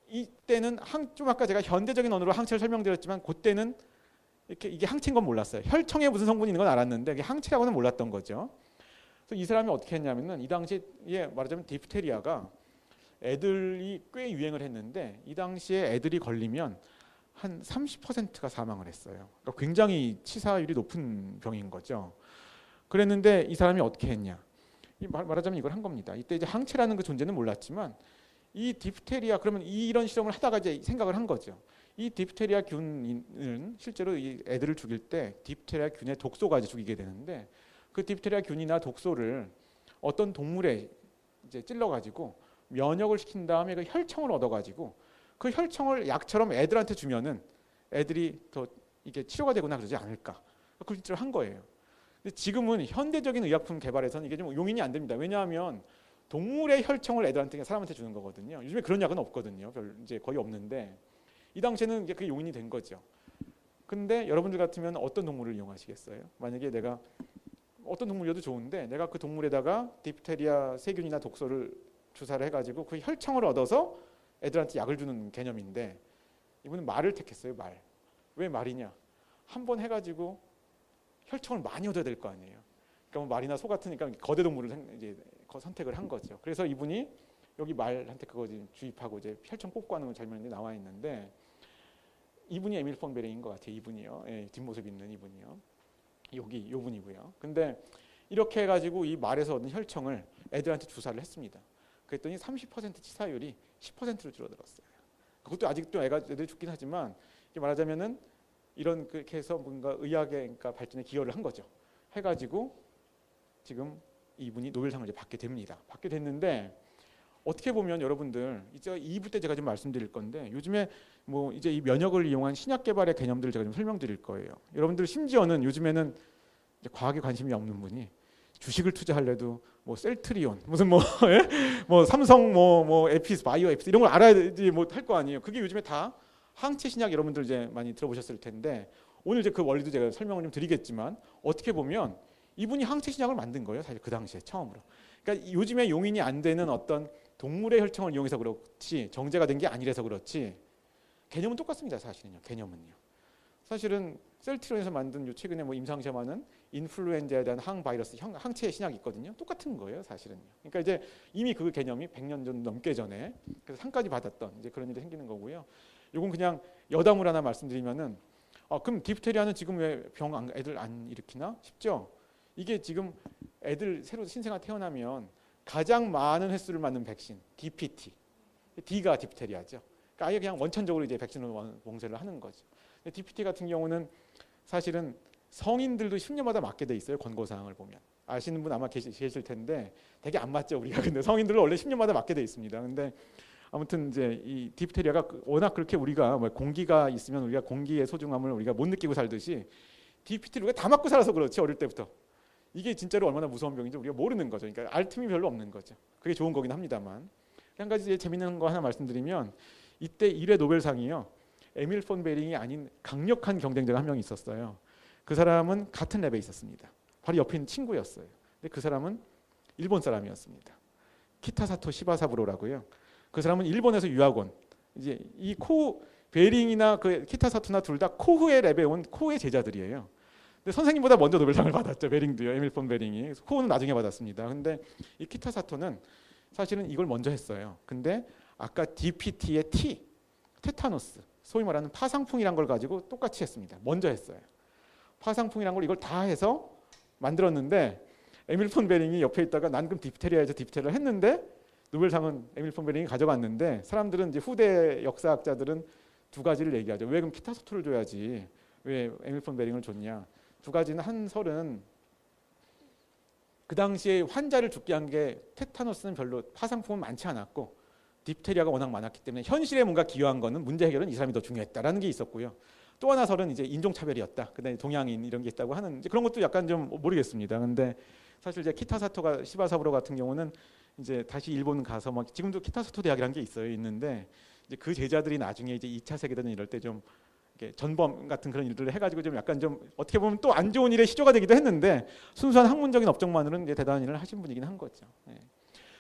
이때는 좀 아까 제가 현대적인 언어로 항체를 설명드렸지만 그때는 이렇게 이게 항체인 건 몰랐어요. 혈청에 무슨 성분이 있는 건 알았는데 이게 항체라고는 몰랐던 거죠. 그래서 이 사람이 어떻게 했냐면은 이 당시에 말하자면 디프테리아가 애들이 꽤 유행을 했는데 이 당시에 애들이 걸리면 한 30%가 사망을 했어요. 그러니까 굉장히 치사율이 높은 병인 거죠. 그랬는데 이 사람이 어떻게 했냐? 말하자면 이걸 한 겁니다. 이때 이제 항체라는 그 존재는 몰랐지만 이 디프테리아 그러면 이런 실험을 하다가 이제 생각을 한 거죠. 이 디프테리아 균은 실제로 이 애들을 죽일 때 디프테리아 균의 독소가 이제 죽이게 되는데 그 디프테리아 균이나 독소를 어떤 동물에 이제 찔러가지고 면역을 시킨 다음에 그 혈청을 얻어가지고 그 혈청을 약처럼 애들한테 주면은 애들이 더 이게 치료가 되거나 그러지 않을까. 그걸 실제로 한 거예요. 근데 지금은 현대적인 의약품 개발에서는 이게 좀 용인이 안 됩니다. 왜냐하면 동물의 혈청을 애들한테 사람한테 주는 거거든요. 요즘에 그런 약은 없거든요. 이제 거의 없는데 이 당시에는 이게 그게 용인이 된 거죠. 근데 여러분들 같으면 어떤 동물을 이용하시겠어요? 만약에 내가 어떤 동물이어도 좋은데 내가 그 동물에다가 디프테리아 세균이나 독소를 주사를 해가지고 그 혈청을 얻어서 애들한테 약을 주는 개념인데 이분은 말을 택했어요. 말. 왜 말이냐? 한 번 해가지고 혈청을 많이 얻어야 될 거 아니에요. 그러니까 뭐 말이나 소 같으니까 거대 동물을 이제 선택을 한 거죠. 그래서 이분이 여기 말한테 그거 주입하고 이제 혈청 뽑고 하는 장면이 나와 있는데 이분이 에밀 폰 베링인 것 같아요. 이분이요. 예, 뒷모습 있는 이분이요. 여기 요 분이고요. 근데 이렇게 해가지고 이 말에서 얻은 혈청을 애들한테 주사를 했습니다. 그랬더니 30% 치사율이 10%로 줄어들었어요. 그것도 아직도 애들이 죽긴 하지만 말하자면은 이런 그렇게 해서 뭔가 의학의 그러니까 발전에 기여를 한 거죠. 해가지고 지금 이분이 노벨상을 이제 받게 됩니다. 받게 됐는데 어떻게 보면 여러분들 이제 2부 때 제가 좀 말씀드릴 건데 요즘에 뭐 이제 이 면역을 이용한 신약 개발의 개념들을 제가 좀 설명드릴 거예요. 여러분들 심지어는 요즘에는 이제 과학에 관심이 없는 분이 주식을 투자하려도 뭐 셀트리온 무슨 뭐, 예? 뭐 삼성 뭐 에피스 바이오 에피스 이런 걸 알아야지 뭐 할 거 아니에요. 그게 요즘에 다 항체 신약 여러분들 이제 많이 들어보셨을 텐데 오늘 이제 그 원리도 제가 설명을 좀 드리겠지만 어떻게 보면 이분이 항체 신약을 만든 거예요. 사실 그 당시에 처음으로. 그러니까 요즘에 용인이 안 되는 어떤 동물의 혈청을 이용해서 그렇지 정제가 된 게 아니라서 그렇지 개념은 똑같습니다. 사실은요. 개념은요. 사실은 셀트리온에서 만든 요 최근에 뭐 임상시험하는 인플루엔자에 대한 항바이러스 항체 신약이 있거든요. 똑같은 거예요. 사실은요. 그러니까 이제 이미 그 개념이 100년 전 넘게 전에 그래서 상까지 받았던 이제 그런 일이 생기는 거고요. 요건 그냥 여담을 하나 말씀드리면은 그럼 디프테리아는 지금 왜 애들 안 일으키나 싶죠? 이게 지금 애들 새로 신생아 태어나면 가장 많은 횟수를 맞는 백신, DPT. D가 디프테리아죠. 그러니까 아예 그냥 원천적으로 이제 백신으로 봉쇄를 하는 거죠. DPT 같은 경우는 사실은 성인들도 10년마다 맞게 돼 있어요. 권고사항을 보면. 아시는 분 아마 계실 텐데 되게 안 맞죠, 우리가. 근데 성인들은 원래 10년마다 맞게 돼 있습니다. 근데 아무튼 이제 이 디프테리아가 워낙 그렇게 우리가 뭐 공기가 있으면 우리가 공기의 소중함을 우리가 못 느끼고 살듯이 DPT를 우리가 다 맞고 살아서 그렇지, 어릴 때부터. 이게 진짜로 얼마나 무서운 병인지 우리가 모르는 거죠. 그러니까 알 틈이 별로 없는 거죠. 그게 좋은 거긴 합니다만. 한 가지 재미있는 거 하나 말씀드리면 이때 1회 노벨상이요. 에밀 폰 베링이 아닌 강력한 경쟁자가 한 명 있었어요. 그 사람은 같은 랩에 있었습니다. 바로 옆에 있는 친구였어요. 근데 그 사람은 일본 사람이었습니다. 키타사토 시바사부로라고요. 그 사람은 일본에서 유학원. 이제 이 베링이나 그 키타사토나 둘 다 코흐의 랩에 온 코흐의 제자들이에요. 근데 선생님보다 먼저 노벨상을 받았죠. 베링도요. 에밀 폰 베링이. 코흐는 나중에 받았습니다. 근데 이 키타사토는 사실은 이걸 먼저 했어요. 근데 아까 DPT의 T, 테타노스, 소위 말하는 파상풍이란 걸 가지고 똑같이 했습니다. 먼저 했어요. 파상풍이란 걸 이걸 다 해서 만들었는데 에밀 폰 베링이 옆에 있다가 난 그럼 디프테리아에서 디프테리아를 했는데 노벨상은 에밀 폰 베링이 가져갔는데 사람들은 이제 후대 역사학자들은 두 가지를 얘기하죠. 왜 그럼 키타사토를 줘야지 왜 에밀 폰 베링을 줬냐. 두 가지는 한 설은 그 당시에 환자를 죽게 한 게 테타노스는 별로 파상풍은 많지 않았고 디프테리아가 워낙 많았기 때문에 현실에 뭔가 기여한 거는 문제 해결은 이 사람이 더 중요했다라는 게 있었고요. 또 하나 설은 이제 인종차별이었다. 그다음에 동양인 이런 게 있다고 하는 이제 그런 것도 약간 좀 모르겠습니다. 근데 사실 이제 키타사토가 시바사부로 같은 경우는 이제 다시 일본 가서 막 지금도 키타사토 대학이라는 게 있는데 이제 그 제자들이 나중에 이제 2차 세계대전 이럴 때 좀 전범 같은 그런 일들을 해가지고 좀 약간 좀 어떻게 보면 또 안 좋은 일의 시조가 되기도 했는데 순수한 학문적인 업적만으로는 이제 대단한 일을 하신 분이긴 한 거죠. 예.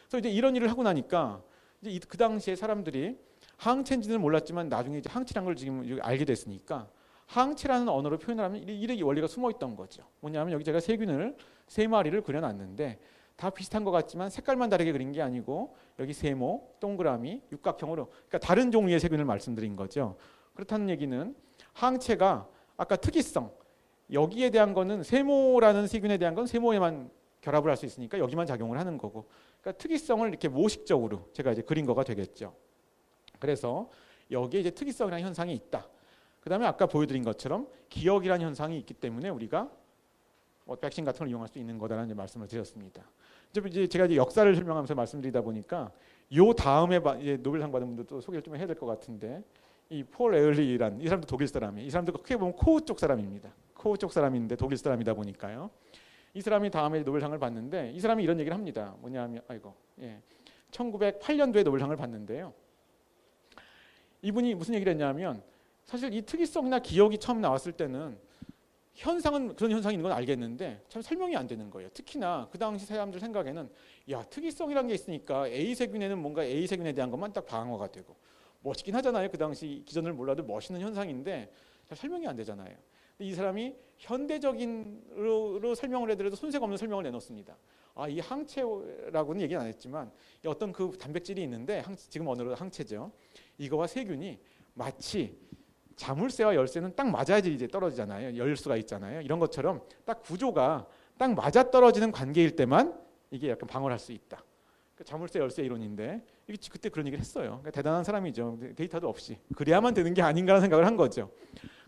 그래서 이제 이런 일을 하고 나니까 이제 그 당시에 사람들이 항체인지는 몰랐지만 나중에 이제 항체라는 걸 지금 알게 됐으니까 항체라는 언어로 표현을 하면 이런 원리가 숨어 있던 거죠. 뭐냐면 여기 제가 세균을 3마리를 그려놨는데 다 비슷한 것 같지만 색깔만 다르게 그린 게 아니고 여기 세모, 동그라미, 육각형으로 그러니까 다른 종류의 세균을 말씀드린 거죠. 그렇다는 얘기는 항체가 아까 특이성 여기에 대한 거는 세모라는 세균에 대한 건 세모에만 결합을 할 수 있으니까 여기만 작용을 하는 거고 그러니까 특이성을 이렇게 모식적으로 제가 이제 그린 거가 되겠죠. 그래서 여기에 이제 특이성이라는 현상이 있다. 그 다음에 아까 보여드린 것처럼 기억이라는 현상이 있기 때문에 우리가 백신 같은 걸 이용할 수 있는 거다라는 말씀을 드렸습니다. 이제 제가 이제 역사를 설명하면서 말씀드리다 보니까 요 다음에 이제 노벨상 받은 분들도 소개를 좀 해야 될 것 같은데 이 폴 에얼리라는 이 사람도 독일 사람이에요. 이 사람도 크게 보면 코우 쪽 사람입니다. 코우 쪽 사람인데 독일 사람이다 보니까요. 이 사람이 다음에 노벨상을 받는데 이 사람이 이런 얘기를 합니다. 뭐냐면 1908년도에 노벨상을 받는데요. 이분이 무슨 얘기를 했냐면 사실 이 특이성이나 기억이 처음 나왔을 때는 현상은 그런 현상이 있는 건 알겠는데 참 설명이 안 되는 거예요. 특히나 그 당시 사람들 생각에는 야 특이성이라는 게 있으니까 A 세균에는 뭔가 A 세균에 대한 것만 딱 방어가 되고 멋있긴 하잖아요. 그 당시 기전을 몰라도 멋있는 현상인데 잘 설명이 안 되잖아요. 근데 이 사람이 현대적인으로 설명을 해드려도 손색 없는 설명을 내놓습니다. 이 항체라고는 얘기는 안 했지만 어떤 그 단백질이 있는데 지금 언어로 항체죠. 이거와 세균이 마치 자물쇠와 열쇠는 딱 맞아야지 이제 떨어지잖아요. 열 수가 있잖아요. 이런 것처럼 딱 구조가 딱 맞아 떨어지는 관계일 때만 이게 약간 방어를 할 수 있다. 자물쇠 열쇠 이론인데 그때 그런 얘기를 했어요. 그러니까 대단한 사람이죠. 데이터도 없이 그래야만 되는 게 아닌가라는 생각을 한 거죠.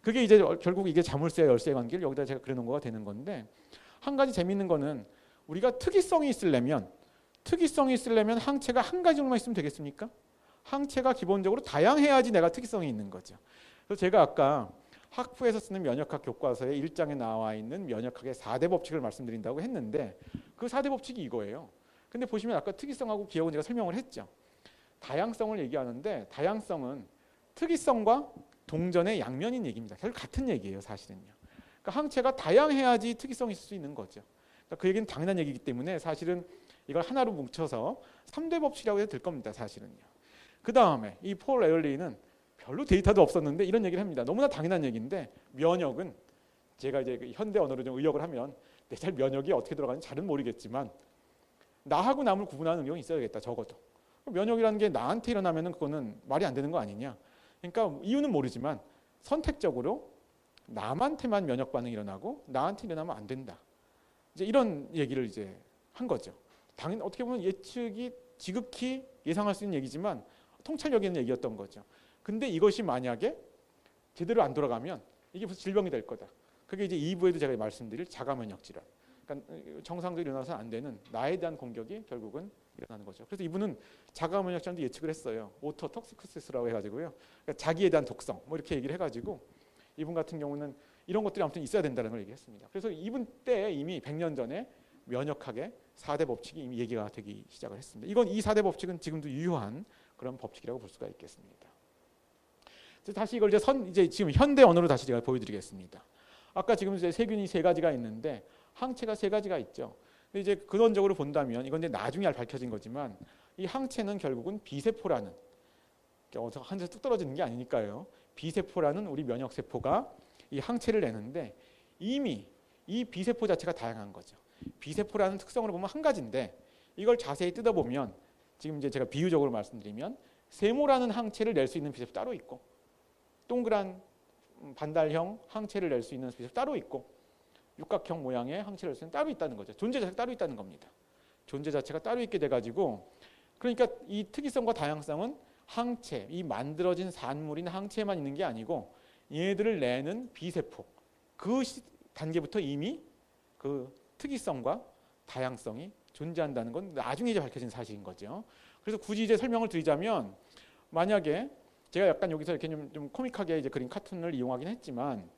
그게 이제 결국 이게 자물쇠 열쇠의 관계를 여기다 제가 그려놓은 거가 되는 건데 한 가지 재미있는 거는 우리가 특이성이 있으려면 항체가 한 가지 정도만 있으면 되겠습니까? 항체가 기본적으로 다양해야지 내가 특이성이 있는 거죠. 그래서 제가 아까 학부에서 쓰는 면역학 교과서에 1장에 나와 있는 면역학의 4대 법칙을 말씀드린다고 했는데 그 4대 법칙이 이거예요. 근데 보시면 아까 특이성하고 기억은 제가 설명을 했죠. 다양성을 얘기하는데 다양성은 특이성과 동전의 양면인 얘기입니다. 결국 같은 얘기예요, 사실은요. 그러니까 항체가 다양해야지 특이성이 있을 수 있는 거죠. 그러니까 그 얘기는 당연한 얘기이기 때문에 사실은 이걸 하나로 뭉쳐서 3대 법칙이라고 해도 될 겁니다, 사실은요. 그 다음에 이 폴 에얼리는 별로 데이터도 없었는데 이런 얘기를 합니다. 너무나 당연한 얘기인데 면역은 제가 이제 현대 언어로 좀 의역을 하면 잘 면역이 어떻게 들어가는지 잘은 모르겠지만 나하고 남을 구분하는 능력이 있어야겠다, 적어도. 면역이라는 게 나한테 일어나면 그거는 말이 안 되는 거 아니냐. 그러니까 이유는 모르지만 선택적으로 남한테만 면역 반응이 일어나고 나한테 일어나면 안 된다. 이제 이런 얘기를 이제 한 거죠. 당연 어떻게 보면 예측이 지극히 예상할 수 있는 얘기지만 통찰력 있는 얘기였던 거죠. 근데 이것이 만약에 제대로 안 돌아가면 이게 무슨 질병이 될 거다. 그게 이제 2부에도 제가 말씀드릴 자가면역 질환. 그러니까 정상적으로 일어나서는 안 되는 나에 대한 공격이 결국은 일어나는 거죠. 그래서 이분은 자가면역 질환도 예측을 했어요. 오토톡시코시스라고 해가지고요. 그러니까 자기에 대한 독성 뭐 이렇게 얘기를 해가지고 이분 같은 경우는 이런 것들이 아무튼 있어야 된다는 걸 얘기했습니다. 그래서 이분 때 이미 100년 전에 면역학의 4대 법칙이 이미 얘기가 되기 시작을 했습니다. 이 4대 법칙은 지금도 유효한 그런 법칙이라고 볼 수가 있겠습니다. 다시 이걸 이제 지금 현대 언어로 다시 제가 보여드리겠습니다. 아까 지금 이제 세균이 3가지가 있는데 항체가 3가지가 있죠. 근데 이제 근원적으로 본다면 이건 이제 나중에 밝혀진 거지만 이 항체는 결국은 B세포라는 어서 한 대 뚝 떨어지는 게 아니니까요. B세포라는 우리 면역세포가 이 항체를 내는데 이미 이 B세포 자체가 다양한 거죠. B세포라는 특성으로 보면 한 가지인데 이걸 자세히 뜯어보면 지금 이제 제가 비유적으로 말씀드리면 세모라는 항체를 낼 수 있는 B세포 따로 있고 동그란 반달형 항체를 낼 수 있는 B세포 따로 있고 육각형 모양의 항체를 낼 수 있는 따로 있다는 거죠. 존재 자체가 따로 있다는 겁니다. 존재 자체가 따로 있게 돼가지고 그러니까 이 특이성과 다양성은 항체, 이 만들어진 산물인 항체에만 있는 게 아니고 얘들을 내는 B세포 그 단계부터 이미 그 특이성과 다양성이 존재한다는 건 나중에 이제 밝혀진 사실인 거죠. 그래서 굳이 이제 설명을 드리자면 만약에 제가 약간 여기서 이렇게 좀 코믹하게 이제 그린 카툰을 이용하긴 했지만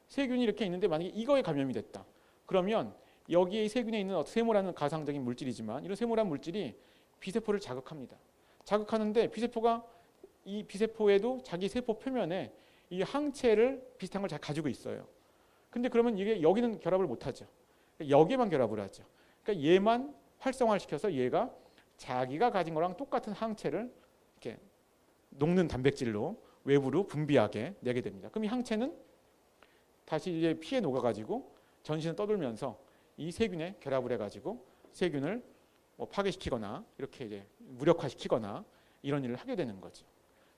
세균이 이렇게 있는데 만약에 이거에 감염이 됐다. 그러면 여기에 세균에 있는 세모라는 가상적인 물질이지만 이런 세모라는 물질이 B세포를 자극합니다. 자극하는데 B세포가 이 B세포에도 자기 세포 표면에 이 항체를 비슷한 걸 잘 가지고 있어요. 근데 그러면 이게 여기는 결합을 못 하죠. 여기에만 결합을 하죠. 그러니까 얘만 활성화를 시켜서 얘가 자기가 가진 거랑 똑같은 항체를 이렇게 녹는 단백질로 외부로 분비하게 내게 됩니다. 그럼 이 항체는 다시 이제 피에 녹아가지고 전신을 떠돌면서 이 세균에 결합을 해가지고 세균을 뭐 파괴시키거나 이렇게 이제 무력화시키거나 이런 일을 하게 되는 거죠.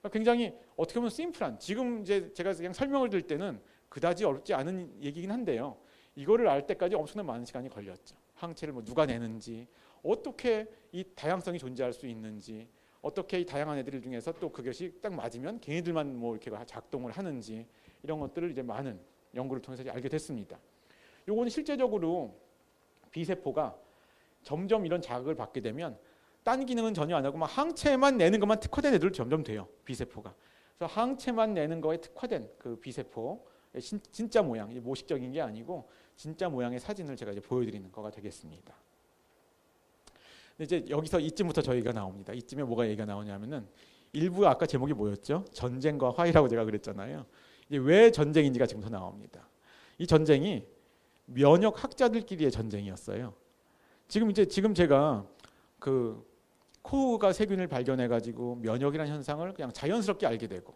그러니까 굉장히 어떻게 보면 심플한 지금 이제 제가 그냥 설명을 드릴 때는 그다지 어렵지 않은 얘기긴 한데요. 이거를 알 때까지 엄청난 많은 시간이 걸렸죠. 항체를 뭐 누가 내는지, 어떻게 이 다양성이 존재할 수 있는지, 어떻게 이 다양한 애들 중에서 또 그것이 딱 맞으면 걔네들만 뭐 이렇게 작동을 하는지 이런 것들을 이제 많은 연구를 통해서 알게 됐습니다. 요거는 실제적으로 B세포가 점점 이런 자극을 받게 되면 딴 기능은 전혀 안 하고 막 항체만 내는 것만 특화된 애들 점점 돼요. B세포가. 그래서 항체만 내는 거에 특화된 그 B세포의 진짜 모양, 모식적인 게 아니고 진짜 모양의 사진을 제가 이제 보여드리는 거가 되겠습니다. 근데 이제 여기서 이쯤부터 저희가 나옵니다. 이쯤에 뭐가 얘기가 나오냐면은 일부 아까 제목이 뭐였죠? 전쟁과 화해라고 제가 그랬잖아요. 이제 왜 전쟁인지가 지금부터 나옵니다. 이 전쟁이 면역학자들끼리의 전쟁이었어요. 지금 제가 그 코우가 세균을 발견해가지고 면역이라는 현상을 그냥 자연스럽게 알게 되고,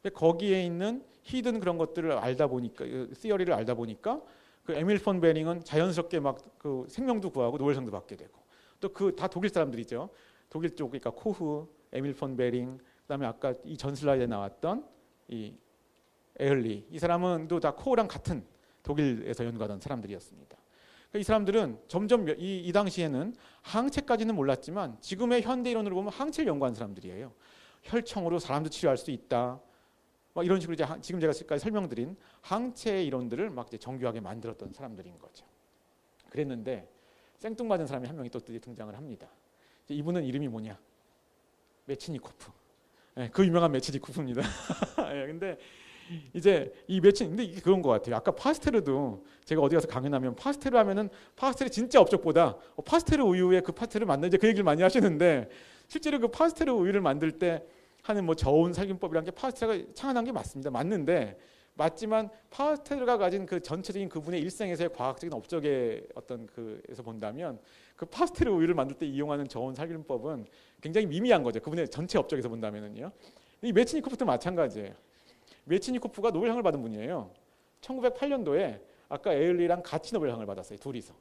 근데 거기에 있는 히든 그런 것들을 알다 보니까, 시어리를 알다 보니까 그 에밀 폰 베링은 자연스럽게 막 그 생명도 구하고 노벨상도 받게 되고, 또 그 다 독일 사람들이죠. 독일 쪽 그러니까 코후, 에밀 폰 베링, 그다음에 아까 이 전 슬라이드에 나왔던 이 에얼리, 이 사람은 또 다 코우랑 같은 독일에서 연구하던 사람들이었습니다. 이 사람들은 점점 이 당시에는 항체까지는 몰랐지만 지금의 현대 이론으로 보면 항체를 연구한 사람들이에요. 혈청으로 사람도 치료할 수 있다. 막 이런 식으로 이제 지금 제가 지금까지 설명드린 항체 이론들을 막 이제 정교하게 만들었던 사람들인 거죠. 그랬는데 생뚱맞은 사람이 한 명이 또 등장을 합니다. 이분은 이름이 뭐냐? 메치니코프. 네, 그 유명한 메치니코프입니다. 네, 근데 이제 이 근데 이게 그런 것 같아요. 아까 파스테르도 제가 어디 가서 강연하면 파스테르 하면은 파스테르 진짜 업적보다 파스테르 우유에 그 파스테르 만든 이제 그 얘기를 많이 하시는데 실제로 그 파스테르 우유를 만들 때 하는 뭐 저온 살균법이라는 게 파스테르가 창안한 게 맞습니다. 맞는데 맞지만 파스테르가 가진 그 전체적인 그분의 일생에서의 과학적인 업적의 어떤 그에서 본다면 그 파스테르 우유를 만들 때 이용하는 저온 살균법은 굉장히 미미한 거죠. 그분의 전체 업적에서 본다면은요. 이 메치니코프도 마찬가지예요. 메치니코프가 노벨상을 받은 분이에요. 1908년도에 아까 에일리랑 같이 노벨상을 받았어요. 둘이서.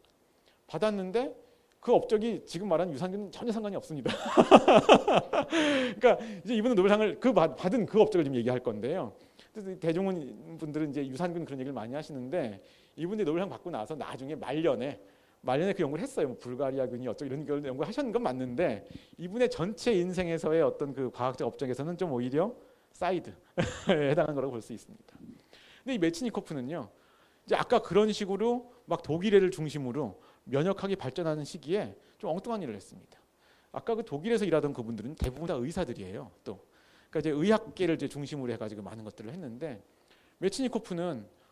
받았는데 그 업적이 지금 말하는 유산균은 전혀 상관이 없습니다. 그러니까 이제 이분은 노벨상을 받은 그 업적을 지금 얘기할 건데요. 대중은 분들은 이제 유산균 그런 얘기를 많이 하시는데 이분들이 노벨상 받고 나서 나중에 말년에 말년에 그 연구를 했어요. 뭐 불가리아균이 어쩌고 이런 걸 연구하셨는 건 맞는데 이분의 전체 인생에서의 어떤 그 과학적 업적에서는 좀 오히려 사이드에 해당하는 거라고 볼 수 있습니다. 근데 이 메치니코프는요, 이제 아까 그런 식으로 막 독일애를 중심으로 면역학이 발전하는 시기에 좀 엉뚱한 일을 했습니다. 아까 그 독일에서 일하던 그분들은 대부분 다 의사들이에요. 또 그러니까 이제 의학계를 이제 중심으로 해가지고 많은 것들을 했는데 메치니코프는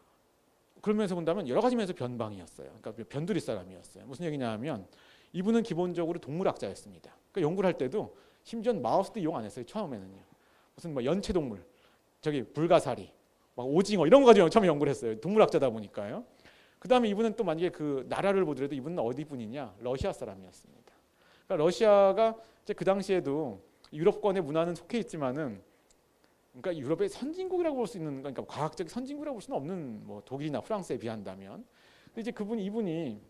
그런 면에서 본다면 여러 가지 면에서 변방이었어요. 그러니까 변두리 사람이었어요. 무슨 얘기냐면 이분은 기본적으로 동물학자였습니다. 그러니까 연구를 할 때도 심지어 마우스도 이용 안 했어요. 처음에는요. 무슨 뭐 연체동물, 저기 불가사리, 막 오징어 이런 거 가지고 처음에 연구를 했어요. 동물학자다 보니까요. 그 다음에 이분은 또 만약에 그 나라를 보더라도 이분은 어디 분이냐? 러시아 사람이었습니다. 그러니까 러시아가 이제 그 당시에도 유럽권의 문화는 속해 있지만은 그러니까 유럽의 선진국이라고 볼 수 있는, 그러니까 과학적 선진국이라고 볼 수는 없는 뭐 독일이나 프랑스에 비한다면. 근데 이제 이분이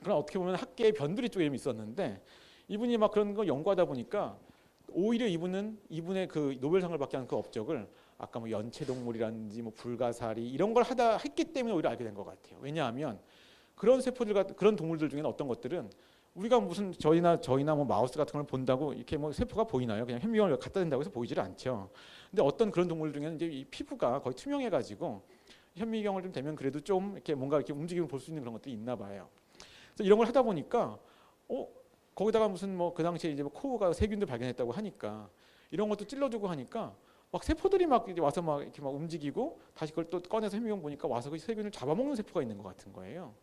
그런 어떻게 보면 학계의 변두리 쪽에 있었는데 이분이 막 그런 거 연구하다 보니까 오히려 이분의 그 노벨상을 받게 한 그 업적을 아까 뭐 연체동물이라든지 뭐 불가사리 이런 걸 했기 때문에 오히려 알게 된 것 같아요. 왜냐하면 그런 그런 동물들 중에는 어떤 것들은 우리가 무슨 저희나 뭐 마우스 같은 걸 본다고 이렇게 뭐 세포가 보이나요? 그냥 현미경을 갖다 댄다고 해서 보이지를 않죠. 근데 어떤 그런 동물 중에는 이제 이 피부가 거의 투명해가지고 현미경을 좀 대면 그래도 좀 이렇게 뭔가 이렇게 움직임을 볼 수 있는 그런 것들이 있나 봐요. 그래서 이런 걸 하다 보니까 거기다가 무슨 뭐 그 당시에 이제 뭐 코우가 세균들 발견했다고 하니까 이런 것도 찔러주고 하니까 막 세포들이 막 이제 와서 막 이렇게 막 움직이고 다시 그걸 또 꺼내서 현미경 보니까 와서 그 세균을 잡아먹는 세포가 있는 것 같은 거예요.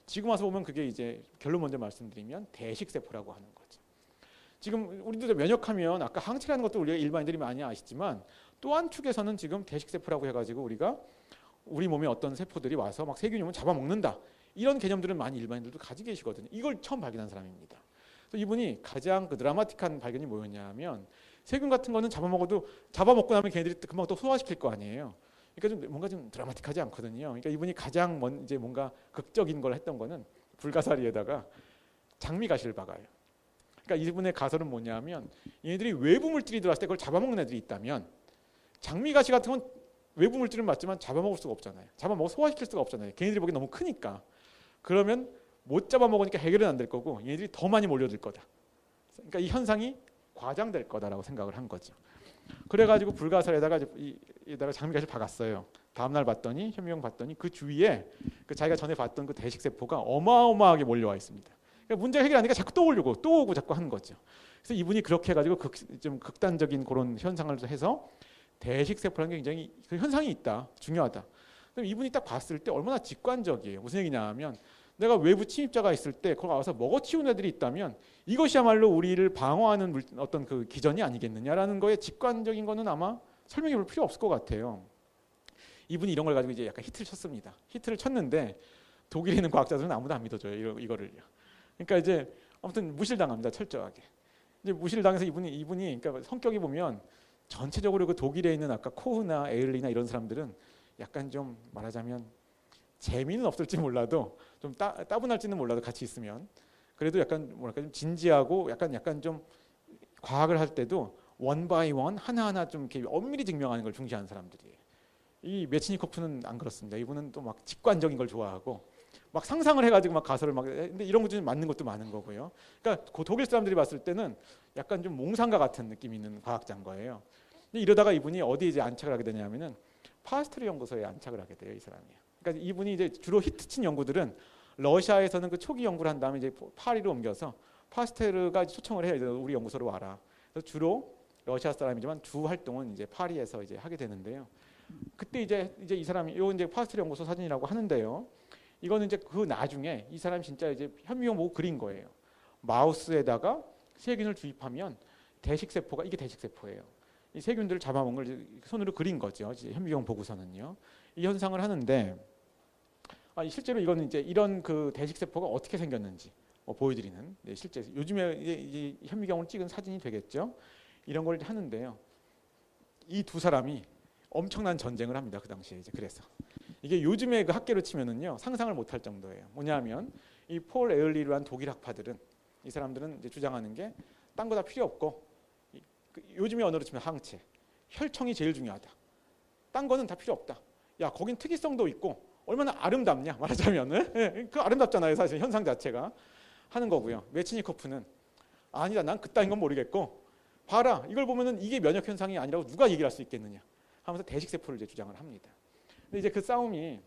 지금 와서 보면 그게 이제 결론 먼저 말씀드리면 대식세포라고 하는 거죠. 지금 우리도 면역하면 아까 항체라는 것도 우리가 일반인들이 많이 아시지만 또 한 축에서는 지금 대식세포라고 해가지고 우리가 우리 몸에 어떤 세포들이 와서 막 세균이 오면 잡아먹는다. 이런 개념들은 많이 일반인들도 가지고 계시거든요. 이걸 처음 발견한 사람입니다. 그래서 이분이 가장 그 드라마틱한 발견이 뭐였냐면 세균 같은 거는 잡아먹고 나면 걔네들이 금방 또 소화시킬 거 아니에요. 그러니까 좀 뭔가 좀 드라마틱하지 않거든요. 그러니까 이분이 가장 이제 뭔가 극적인 걸 했던 거는 불가사리에다가 장미가시를 박아요. 그러니까 이분의 가설은 뭐냐면 얘네들이 외부 물질이 들어왔을 때 그걸 잡아먹는 애들이 있다면 장미가시 같은 건 외부 물질은 맞지만 잡아먹을 수가 없잖아요. 잡아먹어 소화시킬 수가 없잖아요. 걔네들이 보기 너무 크니까. 그러면 못 잡아먹으니까 해결은 안 될 거고 얘네들이 더 많이 몰려들 거다. 그러니까 이 현상이 과장될 거다라고 생각을 한 거죠. 그래가지고 불가사리에다가 장미가시를 박았어요. 다음날 봤더니 현미경 봤더니 그 주위에 그 자기가 전에 봤던 그 대식세포가 어마어마하게 몰려와 있습니다. 그러니까 문제가 해결 안 되니까 자꾸 또 오려고 또 오고 자꾸 하는 거죠. 그래서 이분이 그렇게 해가지고 좀 극단적인 그런 현상을 해서 대식세포라는 게 굉장히 그 현상이 있다, 중요하다. 그럼 이분이 딱 봤을 때 얼마나 직관적이에요. 무슨 얘기냐면 내가 외부 침입자가 있을 때 그걸 와서 먹어치운 애들이 있다면 이것이야말로 우리를 방어하는 어떤 그 기전이 아니겠느냐라는 거에 직관적인 거는 아마 설명해 볼 필요 없을 것 같아요. 이분이 이런 걸 가지고 이제 약간 히트를 쳤습니다. 히트를 쳤는데 독일에 있는 과학자들은 아무도 안 믿어줘요. 이거를요. 그러니까 이제 아무튼 무실당합니다. 철저하게. 이제 무실당해서 이분이 그러니까 성격이 보면 전체적으로 그 독일에 있는 아까 코흐나 에일리나 이런 사람들은 약간 좀 말하자면 재미는 없을지 몰라도 좀 따분할지는 몰라도 같이 있으면 그래도 약간 뭐랄까 좀 진지하고 약간 좀 과학을 할 때도 원 바이 원 하나하나 좀 이렇게 엄밀히 증명하는 걸 중시하는 사람들이에요. 이 메치니코프는 안 그렇습니다. 이분은 또 막 직관적인 걸 좋아하고 막 상상을 해가지고 막 가설을 막 근데 이런 것 중에 맞는 것도 많은 거고요. 그러니까 그 독일 사람들이 봤을 때는 약간 좀 몽상가 같은 느낌이 있는 과학자인 거예요. 근데 이러다가 이분이 어디에 이제 안착을 하게 되냐면은 파스트르 연구소에 안착을 하게 돼요, 이 사람이. 그러니까 이분이 이제 주로 히트친 연구들은 러시아에서는 그 초기 연구를 한 다음에 이제 파리로 옮겨서 파스테르가 초청을 해요. 이제 우리 연구소로 와라. 그래서 주로 러시아 사람이지만 주 활동은 이제 파리에서 이제 하게 되는데요. 그때 이제 이 사람이 요 이제 파스테르 연구소 사진이라고 하는데요. 이거는 이제 그 나중에 이 사람이 진짜 이제 현미경 보고 그린 거예요. 마우스에다가 세균을 주입하면 대식세포가 이게 대식세포예요. 이 세균들을 잡아먹는 걸 손으로 그린 거죠. 이제 현미경 보고서는요. 이 현상을 하는데 실제로 이거는 이제 이런 그 대식세포가 어떻게 생겼는지 보여드리는 실제 요즘에 이제 현미경으로 찍은 사진이 되겠죠. 이런 걸 하는데요. 이 두 사람이 엄청난 전쟁을 합니다. 그 당시에 이제 그래서 이게 요즘에 그 학계로 치면은요 상상을 못할 정도예요. 뭐냐면 이 폴 에얼리라는 독일 학파들은 이 사람들은 이제 주장하는 게 딴 거 다 필요 없고 요즘의 언어로 치면 항체, 혈청이 제일 중요하다. 딴 거는 다 필요 없다. 야 거긴 특이성도 있고 얼마나 아름답냐 말하자면은 그 아름답잖아요 사실 현상 자체가 하는 거고요. 메치니코프는 아니다 난 그따인 건 모르겠고 봐라 이걸 보면은 이게 면역 현상이 아니라고 누가 얘기를 할 수 있겠느냐 하면서 대식세포를 이제 주장을 합니다. 근데 이제 그 싸움이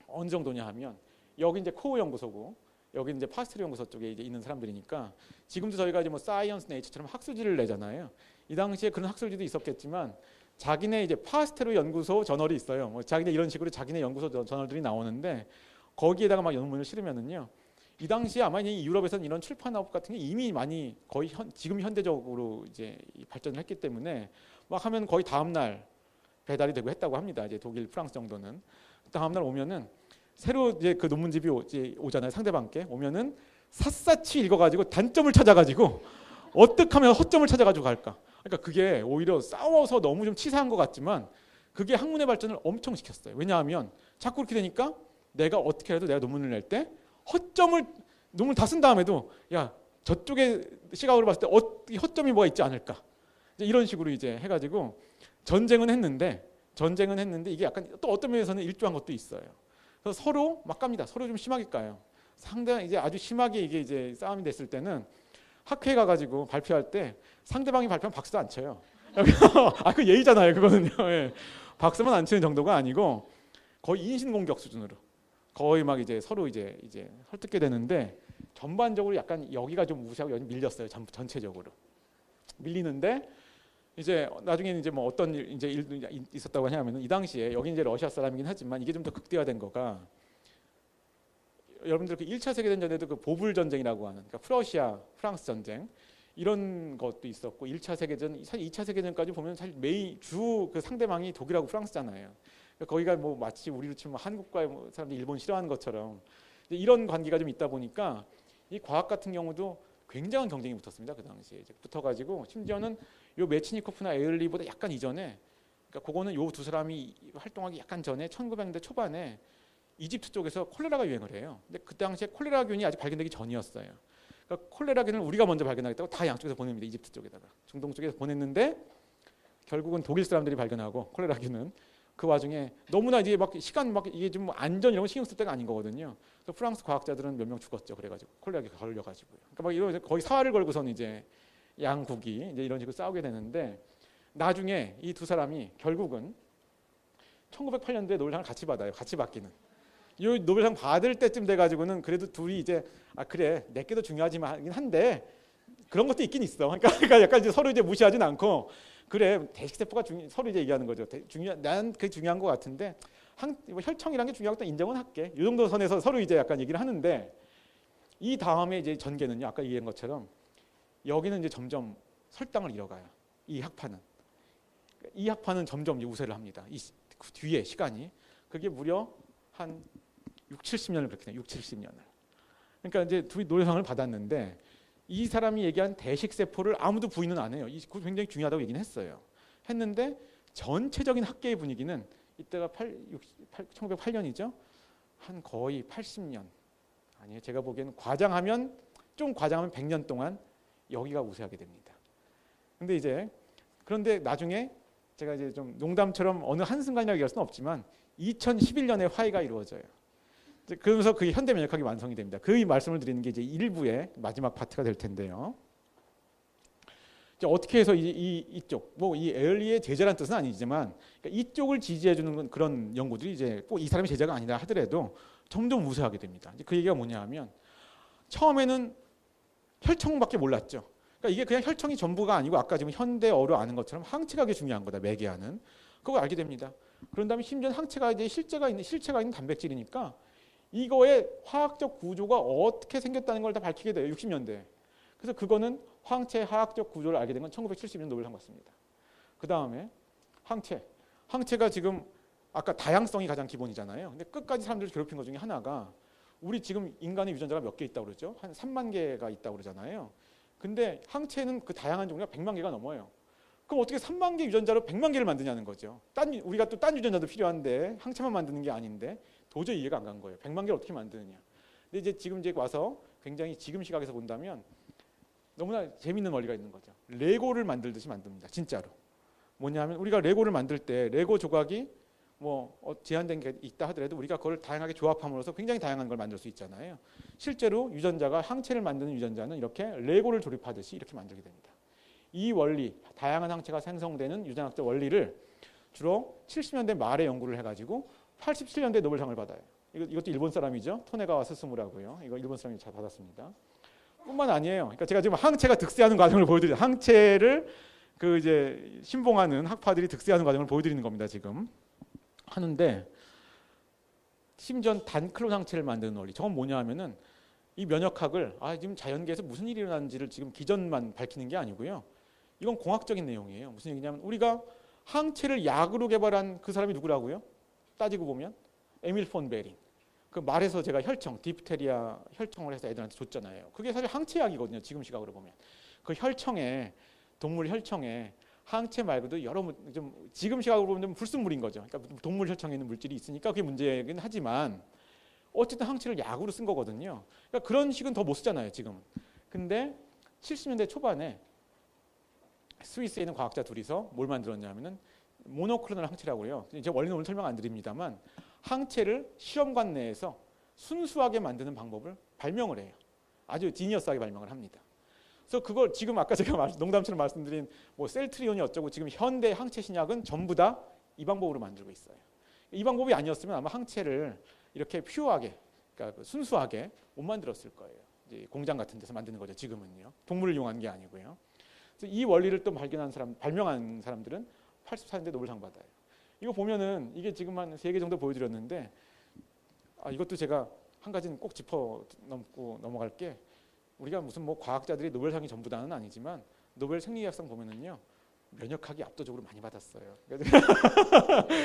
어느 정도냐 하면 여기 이제 코우 연구소고 여기 이제 파스텔 연구소 쪽에 이제 있는 사람들이니까 지금도 저희가 이제 뭐 사이언스 네이처처럼 학술지를 내잖아요. 이 당시에 그런 학술지도 있었겠지만 자기네 이제 파스테르 연구소 저널이 있어요. 뭐 자기네 이런 식으로 자기네 연구소 저널들이 나오는데 거기에다가 막 논문을 실으면은요. 이 당시에 아마 이 유럽에서는 이런 출판업 같은 게 이미 많이 거의 지금 현대적으로 이제 발전을 했기 때문에 막 하면 거의 다음 날 배달이 되고 했다고 합니다. 이제 독일, 프랑스 정도는 다음 날 오면은 새로 이제 그 논문집이 오잖아요. 상대방께 오면은 샅샅이 읽어가지고 단점을 찾아가지고 어떻게 하면 허점을 찾아가지고 갈까. 그러니까 그게 오히려 싸워서 너무 좀 치사한 것 같지만 그게 학문의 발전을 엄청 시켰어요. 왜냐하면 자꾸 그렇게 되니까 내가 어떻게 해도 내가 논문을 낼 때 허점을 논문 다 쓴 다음에도 야 저쪽의 시각으로 봤을 때 허점이 뭐가 있지 않을까. 이런 식으로 이제 해가지고 전쟁은 했는데 이게 약간 또 어떤 면에서는 일조한 것도 있어요. 그래서 서로 막 갑니다. 서로 좀 심하게 까요. 상당히 이제 아주 심하게 이게 이제 싸움이 됐을 때는 학회에 가가지고 발표할 때 상대방이 발표하면 박수도 안 쳐요. 아, 그 예의잖아요, 그거는요. 예. 박수만 안 치는 정도가 아니고 거의 인신공격 수준으로 거의 막 이제 서로 이제 헐뜯게 되는데 전반적으로 약간 여기가 좀 무시하고 밀렸어요. 전체적으로 밀리는데 이제 나중에 이제 뭐 어떤 일도 있었다고 하냐면은 이 당시에 여기 이제 러시아 사람이긴 하지만 이게 좀 더 극대화된 거가 여러분들 그 1차 세계대전에도 그 보불 전쟁이라고 하는 그러니까 프러시아 프랑스 전쟁 이런 것도 있었고 1차 세계전 사실 2차 세계전까지 보면 사실 주 그 상대방이 독일하고 프랑스잖아요. 그러니까 거기가 뭐 마치 우리로 치면 한국과 뭐 사람들이 일본 싫어하는 것처럼 이런 관계가 좀 있다 보니까 이 과학 같은 경우도 굉장한 경쟁이 붙었습니다. 그 당시에 이제 붙어가지고 심지어는 요 메치니코프나 에을리보다 약간 이전에 그러니까 그거는 요 두 사람이 활동하기 약간 전에 1900년대 초반에 이집트 쪽에서 콜레라가 유행을 해요. 근데 그 당시에 콜레라균이 아직 발견되기 전이었어요. 그러니까 콜레라균을 우리가 먼저 발견하겠다고 다 양쪽에서 보냅니다. 이집트 쪽에다가 중동 쪽에서 보냈는데 결국은 독일 사람들이 발견하고 콜레라균은 그 와중에 너무나 이제 막 시간 막 이게 좀 안전 이런 거 신경 쓸 때가 아닌 거거든요. 그래서 프랑스 과학자들은 몇 명 죽었죠. 그래가지고 콜레라에 걸려가지고요. 그러니까 막 이런 거의 사활을 걸고선 이제 양국이 이제 이런 식으로 싸우게 되는데 나중에 이 두 사람이 결국은 1908년도에 노벨상을 같이 받아요. 같이 받기는. 이 노벨상 받을 때쯤 돼가지고는 그래도 둘이 이제 아 그래 내게도 중요하지만 한데 그런 것도 있긴 있어. 그러니까 약간 이제 서로 이제 무시하진 않고 그래 대식세포가 서로 이제 얘기하는 거죠. 난 그게 중요한 것 같은데 뭐 혈청이란 게 중요하다 인정은 할게. 이 정도 선에서 서로 이제 약간 얘기를 하는데 이 다음에 이제 전개는요. 아까 얘기한 것처럼 여기는 이제 점점 설당을 잃어가요. 이 학파는 점점 이제 우세를 합니다. 그 뒤에 시간이 그게 무려 한 6, 70년을 그렇게 돼요. 6, 70년을. 그러니까 이제 둘이 노벨상을 받았는데 이 사람이 얘기한 대식세포를 아무도 부인은 안 해요. 그거 굉장히 중요하다고 얘기는 했어요. 했는데 전체적인 학계의 분위기는 이때가 1908년이죠. 한 거의 80년. 아니에요. 제가 보기에는 좀 과장하면 100년 동안 여기가 우세하게 됩니다. 그런데 나중에 제가 이제 좀 농담처럼 어느 한순간이라고 얘기할 수는 없지만 2011년에 화해가 이루어져요. 그러면서 그게 현대면역학이 완성이 됩니다. 그 말씀을 드리는 게 이제 1부의 마지막 파트가 될 텐데요. 이제 어떻게 해서 이쪽, 뭐 이 에얼리의 제자란 뜻은 아니지만 그러니까 이쪽을 지지해주는 그런 연구들이 이제 꼭 이 사람이 제자가 아니다 하더라도 점점 우세하게 됩니다. 이제 그 얘기가 뭐냐 하면 처음에는 혈청밖에 몰랐죠. 그러니까 이게 그냥 혈청이 전부가 아니고 아까 지금 현대어로 아는 것처럼 항체가 중요한 거다. 매개하는. 그걸 알게 됩니다. 그런 다음에 심지어 항체가 이제 실체가 있는 단백질이니까 이거의 화학적 구조가 어떻게 생겼다는 걸 다 밝히게 돼요. 60년대. 그래서 그거는 항체 화학적 구조를 알게 된 건 1970년 노벨상 받습니다. 그 다음에 항체가 지금 아까 다양성이 가장 기본이잖아요. 근데 끝까지 사람들을 괴롭힌 것 중에 하나가 우리 지금 인간의 유전자가 몇 개 있다고 그러죠? 한 3만 개가 있다고 그러잖아요. 근데 항체는 그 다양한 종류가 100만 개가 넘어요. 그럼 어떻게 3만 개 유전자로 100만 개를 만드냐는 거죠. 우리가 또 딴 유전자도 필요한데 항체만 만드는 게 아닌데 도저히 이해가 안 간 거예요. 100만 개를 어떻게 만드느냐. 근데 지금 와서 굉장히 지금 시각에서 본다면 너무나 재미있는 원리가 있는 거죠. 레고를 만들듯이 만듭니다. 진짜로. 뭐냐면 우리가 레고를 만들 때 레고 조각이 제한된 게 있다 하더라도 우리가 그걸 다양하게 조합함으로써 굉장히 다양한 걸 만들 수 있잖아요. 실제로 유전자가 항체를 만드는 유전자는 이렇게 레고를 조립하듯이 이렇게 만들게 됩니다. 이 원리, 다양한 항체가 생성되는 유전학적 원리를 주로 70년대 말에 연구를 해가지고 87년대 노벨상을 받아요. 이것도 일본 사람이죠. 토네가와 스스무라고요. 이거 일본 사람이 잘 받았습니다. 뿐만 아니에요. 그러니까 제가 지금 항체가 득세하는 과정을 보여드려요. 항체를 이제 신봉하는 학파들이 득세하는 과정을 보여드리는 겁니다. 지금 하는데 심지어 단클론 항체를 만드는 원리. 저건 뭐냐 하면은 이 면역학을 지금 자연계에서 무슨 일이 일어나는지를 지금 기전만 밝히는 게 아니고요. 이건 공학적인 내용이에요. 무슨 얘기냐면 우리가 항체를 약으로 개발한 그 사람이 누구라고요? 따지고 보면 에밀 폰 베링. 그 말에서 제가 혈청, 디프테리아 혈청을 해서 애들한테 줬잖아요. 그게 사실 항체약이거든요. 지금 시각으로 보면. 그 혈청에 동물 혈청에 항체 말고도 여러 좀 지금 시각으로 보면 좀 불순물인 거죠. 그러니까 동물 혈청에 있는 물질이 있으니까 그게 문제긴 하지만 어쨌든 항체를 약으로 쓴 거거든요. 그러니까 그런 식은 더 못 쓰잖아요, 지금. 근데 70년대 초반에 스위스에 있는 과학자 둘이서 뭘 만들었냐면은 모노클로널 항체라고 해요. 이제 원리는 오늘 설명 안 드립니다만 항체를 실험관 내에서 순수하게 만드는 방법을 발명을 해요. 아주 지니어스하게 발명을 합니다. 그래서 그걸 지금 아까 제가 농담처럼 말씀드린 셀트리온이 어쩌고 지금 현대 항체 신약은 전부 다 이 방법으로 만들고 있어요. 이 방법이 아니었으면 아마 항체를 이렇게 퓨어하게, 그러니까 순수하게 못 만들었을 거예요. 이제 공장 같은 데서 만드는 거죠. 지금은요. 동물을 이용한 게 아니고요. 그래서 이 원리를 또 발명한 사람들은 84년대 노벨상 받아요. 이거 보면은 이게 지금 한 3개 정도 보여드렸는데 이것도 제가 한 가지는 꼭 짚어 넘고 넘어갈 게 우리가 무슨 과학자들이 노벨상이 전부다는 아니지만 노벨 생리학상 보면은요 면역학이 압도적으로 많이 받았어요.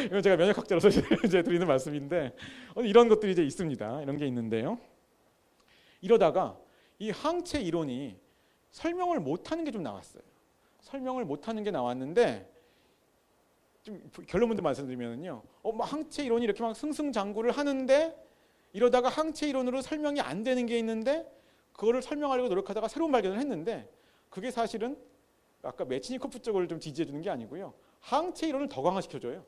이건 제가 면역학자로서 이제 드리는 말씀인데 이런 것들이 이제 있습니다. 이런 게 있는데요. 이러다가 이 항체 이론이 설명을 못하는 게 좀 나왔어요. 설명을 못하는 게 나왔는데 좀 결론 먼저 말씀드리면요, 항체 이론이 이렇게 막 승승장구를 하는데 이러다가 항체 이론으로 설명이 안 되는 게 있는데 그거를 설명하려고 노력하다가 새로운 발견을 했는데 그게 사실은 아까 메치니코프 쪽을 좀 지지해 주는 게 아니고요, 항체 이론을 더 강화시켜줘요.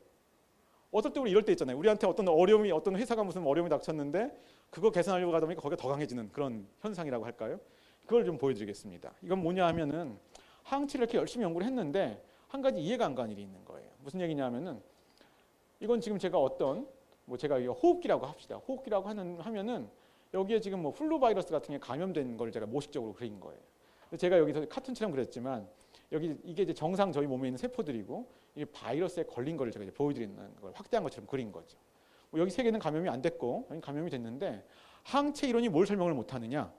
어떨 때 우리 이럴 때 있잖아요. 우리한테 어떤 회사가 무슨 어려움이 닥쳤는데 그거 개선하려고 하다 보니까 거기가 더 강해지는 그런 현상이라고 할까요? 그걸 좀 보여드리겠습니다. 이건 뭐냐 하면은 항체를 이렇게 열심히 연구를 했는데 한 가지 이해가 안 가는 일이 있는 거예요. 무슨 얘기냐면은 이건 지금 제가 제가 이거 호흡기라고 합시다. 호흡기라고 하면은 여기에 지금 플루 바이러스 같은 게 감염된 걸 제가 모식적으로 그린 거예요. 제가 여기서 카툰처럼 그렸지만 이게 이제 정상 저희 몸에 있는 세포들이고 이게 바이러스에 걸린 걸 제가 이제 보여드리는 걸 확대한 것처럼 그린 거죠. 여기 3개는 감염이 안 됐고 여기 감염이 됐는데 항체 이론이 뭘 설명을 못하느냐?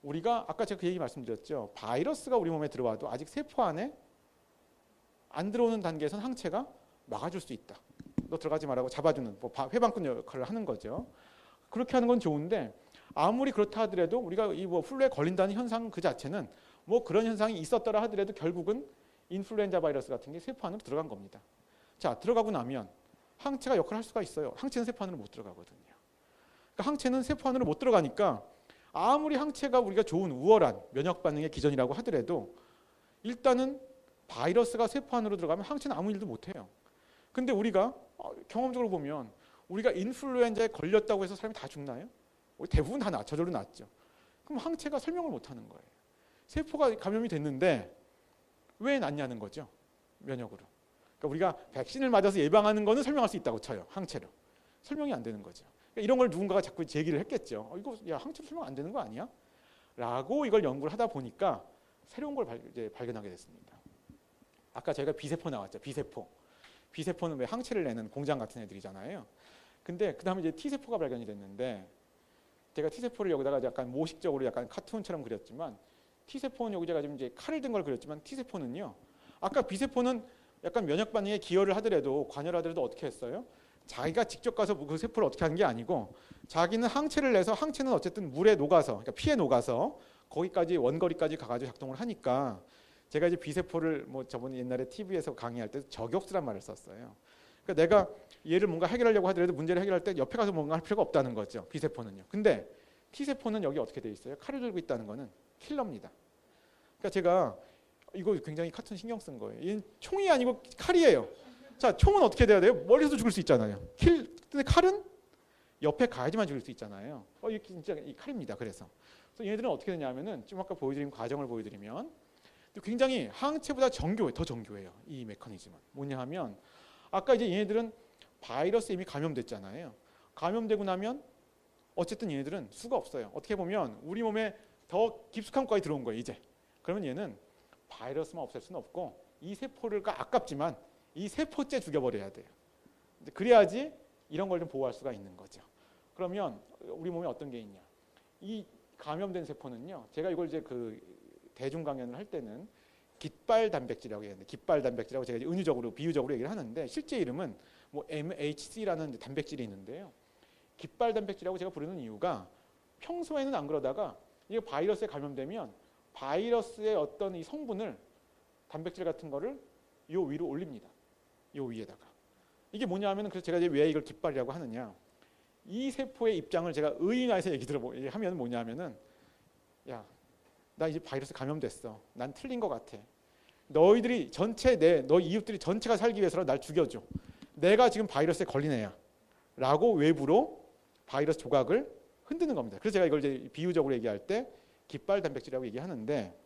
우리가 아까 제가 그 얘기 말씀드렸죠. 바이러스가 우리 몸에 들어와도 아직 세포 안에 안 들어오는 단계에서는 항체가 막아줄 수 있다. 너 들어가지 말라고 잡아주는 회방꾼 역할을 하는 거죠. 그렇게 하는 건 좋은데 아무리 그렇다 하더라도 우리가 이 플루에 걸린다는 현상 그 자체는 그런 현상이 있었더라 하더라도 결국은 인플루엔자 바이러스 같은 게 세포 안으로 들어간 겁니다. 자, 들어가고 나면 항체가 역할을 할 수가 있어요. 항체는 세포 안으로 못 들어가거든요. 그러니까 항체는 세포 안으로 못 들어가니까 아무리 항체가 우리가 좋은 우월한 면역 반응의 기전이라고 하더라도 일단은 바이러스가 세포 안으로 들어가면 항체는 아무 일도 못 해요. 근데 우리가 경험적으로 보면 우리가 인플루엔자에 걸렸다고 해서 사람이 다 죽나요? 대부분 다 저절로 낫죠. 그럼 항체가 설명을 못 하는 거예요. 세포가 감염이 됐는데 왜 낫냐는 거죠. 면역으로. 그러니까 우리가 백신을 맞아서 예방하는 거는 설명할 수 있다고 쳐요. 항체로. 설명이 안 되는 거죠. 그러니까 이런 걸 누군가가 자꾸 제기를 했겠죠. 이거 항체로 설명 안 되는 거 아니야? 라고 이걸 연구를 하다 보니까 새로운 걸 발견하게 됐습니다. 아까 저희가 비세포 나왔죠. 비세포는 왜 항체를 내는 공장 같은 애들이잖아요. 근데 그 다음에 이제 T세포가 발견이 됐는데 제가 T세포를 여기다가 약간 모식적으로 약간 카툰처럼 그렸지만 T세포는 여기 제가 지금 이제 칼을 든 걸 그렸지만 T세포는요. 아까 B세포는 약간 면역 반응에 기여를 하더라도 관여를 하더라도 어떻게 했어요? 자기가 직접 가서 그 세포를 어떻게 하는 게 아니고 자기는 항체를 내서 항체는 어쨌든 물에 녹아서 그러니까 피에 녹아서 거기까지 원거리까지 가가지고 작동을 하니까 제가 이제 B세포를 저번에 옛날에 TV에서 강의할 때 저격수란 말을 썼어요. 그러니까 내가 얘를 뭔가 해결하려고 하더라도 문제를 해결할 때 옆에 가서 뭔가 할 필요가 없다는 거죠. B세포는요. 근데 T세포는 여기 어떻게 돼 있어요? 칼을 들고 있다는 거는 킬러입니다. 그러니까 제가 이거 굉장히 카툰 신경 쓴 거예요. 얘는 총이 아니고 칼이에요. 자, 총은 어떻게 돼야 돼요? 멀리서 죽일 수 있잖아요. 근데 칼은 옆에 가야지만 죽일 수 있잖아요. 이게 진짜 이 칼입니다. 그래서 얘네들은 어떻게 되냐면은 지금 아까 보여드린 과정을 보여드리면 굉장히 항체보다 더 정교해요. 이 메커니즘은 뭐냐 하면 아까 이제 얘네들은 바이러스에 이미 감염됐잖아요. 감염되고 나면 어쨌든 얘네들은 수가 없어요. 어떻게 보면 우리 몸에 더 깊숙한 곳까지 들어온 거예요. 이제 그러면 얘는 바이러스만 없앨 수는 없고 이 세포를 아깝지만 이 세포째 죽여버려야 돼요. 그래야지 이런 걸 좀 보호할 수가 있는 거죠. 그러면 우리 몸에 어떤 게 있냐? 이 감염된 세포는요. 제가 이걸 이제 그 대중 강연을 할 때는 깃발 단백질이라고 얘기하는데 깃발 단백질이라고 제가 은유적으로 비유적으로 얘기를 하는데 실제 이름은 뭐 MHC라는 단백질이 있는데요. 깃발 단백질이라고 제가 부르는 이유가 평소에는 안 그러다가 이게 바이러스에 감염되면 바이러스의 어떤 이 성분을 단백질 같은 거를 요 위로 올립니다. 요 위에다가. 이게 뭐냐 하면 그래서 제가 이제 왜 이걸 깃발이라고 하느냐. 이 세포의 입장을 제가 의인화해서 하면 뭐냐 하면은 야, 나 이제 바이러스 감염됐어. 난 틀린 것 같아. 너희들이 너 이웃들이 전체가 살기 위해서라도 날 죽여줘. 내가 지금 바이러스에 걸린 애야. 라고 외부로 바이러스 조각을 흔드는 겁니다. 그래서 제가 이걸 이제 비유적으로 얘기할 때 깃발 단백질이라고 얘기하는데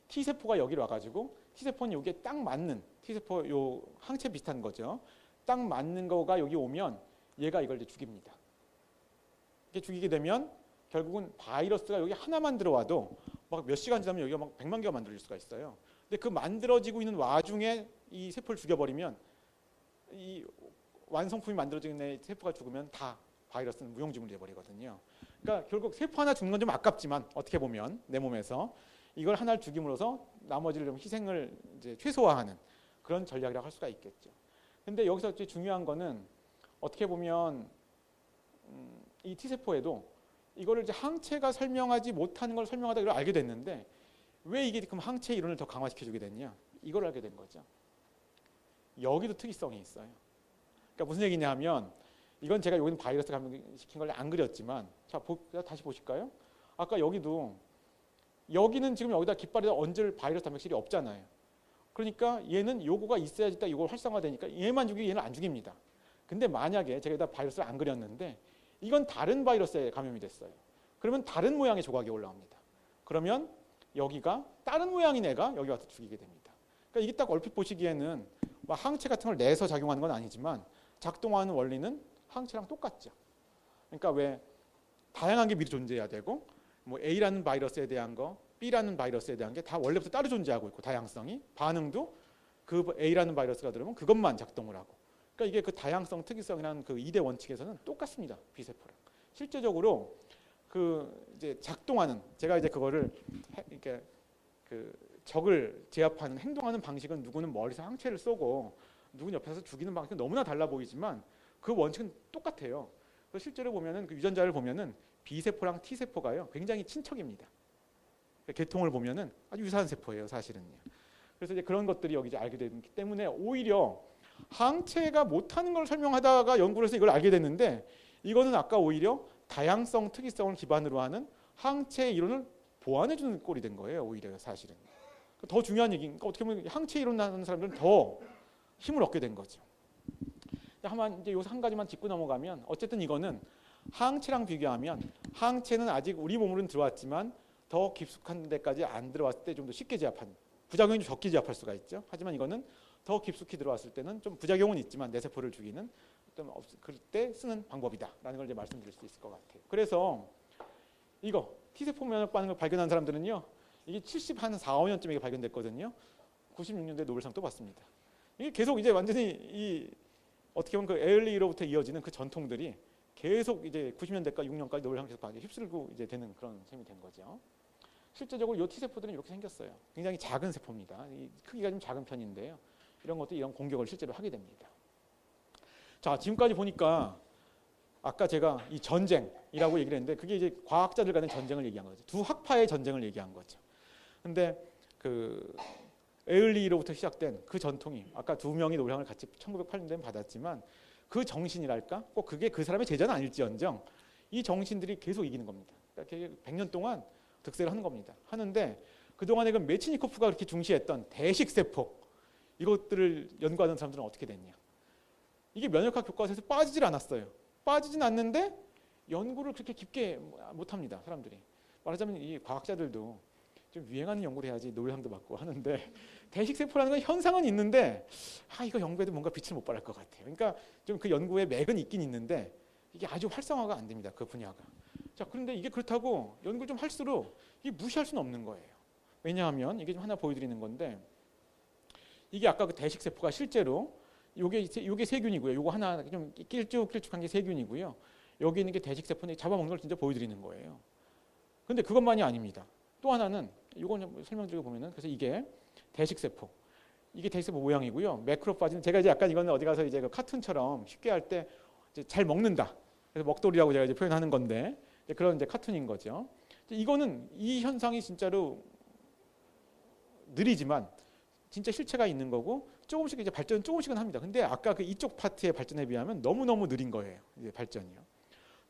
T세포가 여기로 와가지고 T세포는 여기에 딱 맞는 T세포 요 항체 비슷한 거죠. 딱 맞는 거가 여기 오면 얘가 이걸 이제 죽입니다. 이렇게 죽이게 되면 결국은 바이러스가 여기 하나만 들어와도 막 몇 시간 지나면 여기가 막 100만 개가 만들어질 수가 있어요. 근데 그 만들어지고 있는 와중에 이 세포를 죽여버리면 이 완성품이 만들어지는 세포가 죽으면 다 바이러스는 무용지물이 돼버리거든요. 그러니까 결국 세포 하나 죽는 건 좀 아깝지만 어떻게 보면 내 몸에서 이걸 하나를 죽임으로써 나머지를 좀 희생을 이제 최소화하는 그런 전략이라고 할 수가 있겠죠. 근데 여기서 이제 중요한 거는 어떻게 보면 이 T세포에도 이거를 이제 항체가 설명하지 못하는 걸 설명하다 이걸 알게 됐는데 왜 이게 그럼 항체 이론을 더 강화시켜주게 됐냐? 이걸 알게 된 거죠. 여기도 특이성이 있어요. 그러니까 무슨 얘기냐면 이건 제가 여기는 바이러스 감염시킨 걸 안 그렸지만 자 다시 보실까요? 아까 여기는 지금 여기다 깃발에다 얹을 바이러스 단백질이 없잖아요. 그러니까 얘는 요거가 있어야지 딱 이거 활성화되니까 얘만 죽이고 얘는 안 죽입니다. 근데 만약에 제가 여기다 바이러스를 안 그렸는데 이건 다른 바이러스에 감염이 됐어요. 그러면 다른 모양의 조각이 올라옵니다. 그러면 여기가 다른 모양인 애가 여기 와서 죽이게 됩니다. 그러니까 이게 딱 얼핏 보시기에는 막 항체 같은 걸 내서 작용하는 건 아니지만 작동하는 원리는 항체랑 똑같죠. 그러니까 왜 다양한 게 미리 존재해야 되고 뭐 A라는 바이러스에 대한 거, B라는 바이러스에 대한 게 다 원래부터 따로 존재하고 있고 다양성이 반응도 그 A라는 바이러스가 들어오면 그것만 작동을 하고 그러니까 이게 그 다양성 특이성이라는 그 2대 원칙에서는 똑같습니다. B세포랑. 실제적으로 그 이제 작동하는 제가 이제 그거를 이렇게 그 적을 제압하는 행동하는 방식은 누구는 머리에서 항체를 쏘고 누구는 옆에서 죽이는 방식은 너무나 달라 보이지만 그 원칙은 똑같아요. 그래서 실제로 보면은 그 유전자를 보면은 B세포랑 T세포가요 굉장히 친척입니다. 계통을 보면은 아주 유사한 세포예요, 사실은요. 그래서 이제 그런 것들이 여기 이제 알게 되기 때문에 오히려 항체가 못하는 걸 설명하다가 연구를 해서 이걸 알게 됐는데 이거는 아까 오히려 다양성, 특이성을 기반으로 하는 항체 이론을 보완해주는 꼴이 된 거예요, 오히려 사실은. 더 중요한 얘기니까 그러니까 어떻게 보면 항체 이론 하는 사람들은 더 힘을 얻게 된 거죠. 한번 이제 요 한 가지만 짚고 넘어가면 어쨌든 이거는 항체랑 비교하면 항체는 아직 우리 몸으로는 들어왔지만 더 깊숙한 데까지 안 들어왔을 때 좀 더 쉽게 제압하는 부작용이 좀 적게 제압할 수가 있죠. 하지만 이거는 더 깊숙이 들어왔을 때는 좀 부작용은 있지만 내 세포를 죽이는 그럴 때 쓰는 방법이다라는 걸 이제 말씀드릴 수 있을 것 같아요. 그래서 이거 T세포 면역 반응을 발견한 사람들은요. 이게 70한 4, 5년쯤에 발견됐거든요. 96년도에 노벨상 또 받습니다. 이게 계속 이제 완전히 이 어떻게 보면 그 에얼리로부터 이어지는 그 전통들이 계속 이제 90년대까지 6년까지 노벨상 계속 휩쓸고 이제 되는 그런 셈이 된 거죠. 실제적으로 이 T세포들은 이렇게 생겼어요. 굉장히 작은 세포입니다. 이 크기가 좀 작은 편인데요. 이런 것도 이런 공격을 실제로 하게 됩니다. 자, 지금까지 보니까 아까 제가 이 전쟁이라고 얘기를 했는데 그게 이제 과학자들 간의 전쟁을 얘기한 거죠. 두 학파의 전쟁을 얘기한 거죠. 근데 그 에얼리로부터 시작된 그 전통이 아까 두 명이 노벨상을 같이 1908년도에 받았지만 그 정신이랄까? 꼭 그게 그 사람의 제자는 아닐지언정 이 정신들이 계속 이기는 겁니다. 그러니까 100년 동안 득세를 하는 겁니다. 하는데 그동안에 그 메치니코프가 그렇게 중시했던 대식세포 이것들을 연구하는 사람들은 어떻게 됐냐? 이게 면역학 교과서에서 빠지질 않았어요. 빠지진 않는데 연구를 그렇게 깊게 못합니다. 사람들이. 말하자면 이 과학자들도 좀 유행하는 연구를 해야지 노벨상도 받고 하는데 대식세포라는 건 현상은 있는데 이거 연구해도 뭔가 빛을 못 발할 것 같아요. 그러니까 좀 그 연구에 맥은 있긴 있는데 이게 아주 활성화가 안 됩니다. 그 분야가. 자, 그런데 이게 그렇다고 연구를 좀 할수록 이게 무시할 수는 없는 거예요. 왜냐하면 이게 좀 하나 보여드리는 건데 이게 아까 그 대식세포가 실제로 요게 세균이고요. 요거 하나 좀 길쭉길쭉한 게 세균이고요. 여기 있는 게 대식세포인데 잡아먹는 걸 진짜 보여드리는 거예요. 근데 그것만이 아닙니다. 또 하나는 이건 설명드리고 보면은 그래서 이게 대식세포. 이게 대식세포 모양이고요. 매크로파지는 제가 이제 약간 이거는 어디 가서 이제 그 카툰처럼 쉽게 할 때 잘 먹는다. 그래서 먹돌이라고 제가 이제 표현하는 건데 그런 이제 카툰인 거죠. 이거는 이 현상이 진짜로 느리지만 진짜 실체가 있는 거고 조금씩 이제 발전 조금씩은 합니다. 근데 아까 그 이쪽 파트의 발전에 비하면 너무너무 느린 거예요. 이제 발전이요.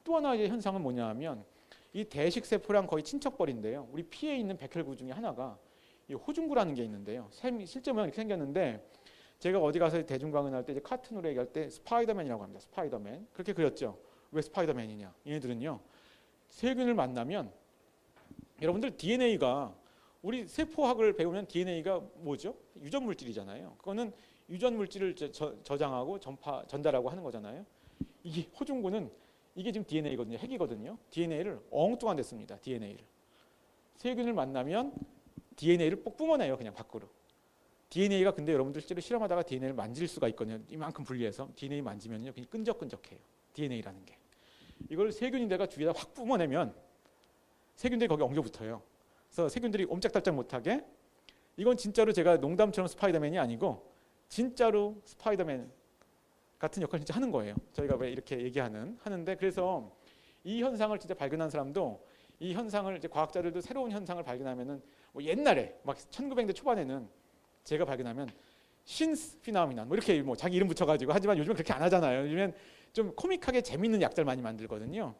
또 하나 이제 현상은 뭐냐하면 이 대식세포랑 거의 친척벌인데요. 우리 피에 있는 백혈구 중에 하나가 이 호중구라는 게 있는데요. 실제 모양이 이렇게 생겼는데 제가 어디 가서 대중강연할 때 이제 카툰으로 얘기할 때 스파이더맨이라고 합니다. 스파이더맨. 그렇게 그렸죠. 왜 스파이더맨이냐? 얘네들은요. 세균을 만나면 여러분들 DNA가 우리 세포학을 배우면 DNA가 뭐죠? 유전 물질이잖아요. 그거는 유전 물질을 저장하고 전달하고 하는 거잖아요. 이게 호중구는 이게 지금 DNA거든요. 핵이거든요. DNA를 엉뚱한 데 씁니다. DNA를. 세균을 만나면 DNA를 뽁 뿜어내요. 그냥 밖으로. DNA가 근데 여러분들 실제로 실험하다가 DNA를 만질 수가 있거든요. 이만큼 분리해서 DNA 만지면요. 그냥 끈적끈적해요. DNA라는 게. 이걸 세균인데가 주위에다 확 뿜어내면 세균들이 거기 엉겨붙어요. 그래서 세균들이 옴짝달짝 못하게 이건 진짜로 제가 농담처럼 스파이더맨이 아니고 진짜로 스파이더맨 같은 역할을 진짜 하는 거예요. 저희가 왜 이렇게 하는데 그래서 이 현상을 진짜 발견한 사람도 이 현상을 이제 과학자들도 새로운 현상을 발견하면은 뭐 옛날에 막 1900년대 초반에는 제가 발견하면 신스 피나미나 뭐 이렇게 뭐 자기 이름 붙여가지고 하지만 요즘은 그렇게 안 하잖아요. 요즘엔 좀 코믹하게 재밌는 약들 많이 만들거든요.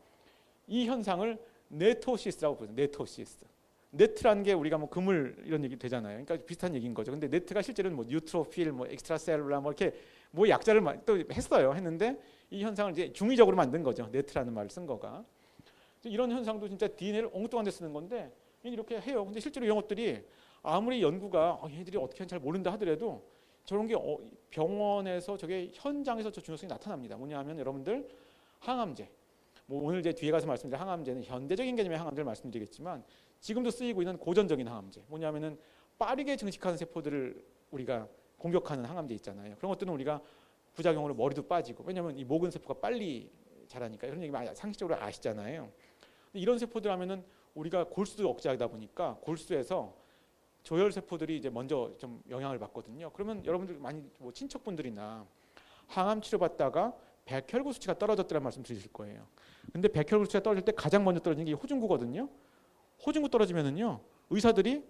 이 현상을 네토시스라고 부르죠. 네토시스. 네트라는 게 우리가 뭐 그물 이런 얘기 되잖아요. 그러니까 비슷한 얘기인 거죠. 근데 네트가 실제로는 뭐 뉴트로필, 뭐 엑스트라셀룰라 뭐 이렇게 뭐 약자를 또 했는데 이 현상을 이제 중의적으로 만든 거죠. 네트라는 말을 쓴 거가. 이런 현상도 진짜 DNA를 엉뚱한 데 쓰는 건데 이렇게 해요. 근데 실제로 이런 것들이 아무리 연구가 얘들이 어떻게 하는지 잘 모른다 하더라도 저런 게 병원에서 저게 현장에서 저 중요성이 나타납니다. 뭐냐하면 여러분들 항암제. 뭐 오늘 이제 뒤에 가서 말씀드릴 항암제는 현대적인 개념의 항암제를 말씀드리겠지만 지금도 쓰이고 있는 고전적인 항암제. 뭐냐면은 빠르게 증식하는 세포들을 우리가 공격하는 항암제 있잖아요. 그런 것들은 우리가 부작용으로 머리도 빠지고 왜냐하면 이 모근 세포가 빨리 자라니까 이런 얘기 많이 상식적으로 아시잖아요. 근데 이런 세포들 하면은 우리가 골수도 억제하다 보니까 골수에서 조혈 세포들이 이제 먼저 좀 영향을 받거든요. 그러면 여러분들 많이 뭐 친척분들이나 항암 치료 받다가 백혈구 수치가 떨어졌다는 말씀 드리실 거예요. 근데 백혈구 수치가 떨어질 때 가장 먼저 떨어지는 게 호중구거든요. 호중구 떨어지면은요 의사들이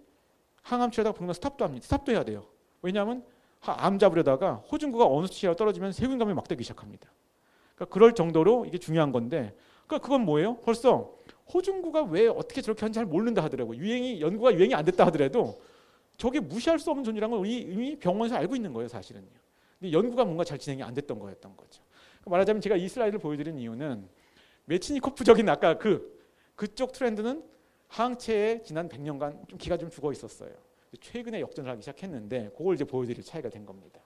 항암 치료하다가 병원 스탑도 합니다. 스탑도 해야 돼요. 왜냐하면 암 잡으려다가 호중구가 어느 수치가 떨어지면 세균감이 막 되기 시작합니다. 그러니까 그럴 정도로 이게 중요한 건데, 그러니까 그건 뭐예요? 벌써 호중구가 왜 어떻게 저렇게 하는지 잘 모른다 하더라고요. 연구가 유행이 안 됐다 하더라도 저게 무시할 수 없는 존재라는 걸 이미 병원에서 알고 있는 거예요, 사실은요. 근데 연구가 뭔가 잘 진행이 안 됐던 거였던 거죠. 말하자면 제가 이 슬라이드를 보여드린 이유는 메치니코프적인 아까 그쪽 트렌드는 항체에 지난 100년간 좀 기가 좀 죽어 있었어요. 최근에 역전을 하기 시작했는데 그걸 이제 보여드릴 차이가 된 겁니다.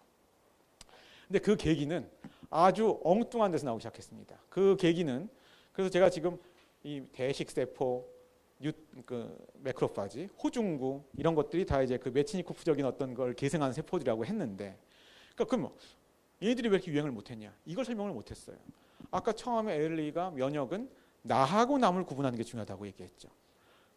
근데 그 계기는 아주 엉뚱한 데서 나오기 시작했습니다. 그 계기는 그래서 제가 지금 이 대식세포, 매크로파지, 호중구 이런 것들이 다 이제 그 메치니코프적인 어떤 걸 계승한 세포들이라고 했는데, 그러니까 그럼 얘네들이 왜 이렇게 유행을 못했냐? 이걸 설명을 못했어요. 아까 처음에 에일리가 면역은 나하고 남을 구분하는 게 중요하다고 얘기했죠.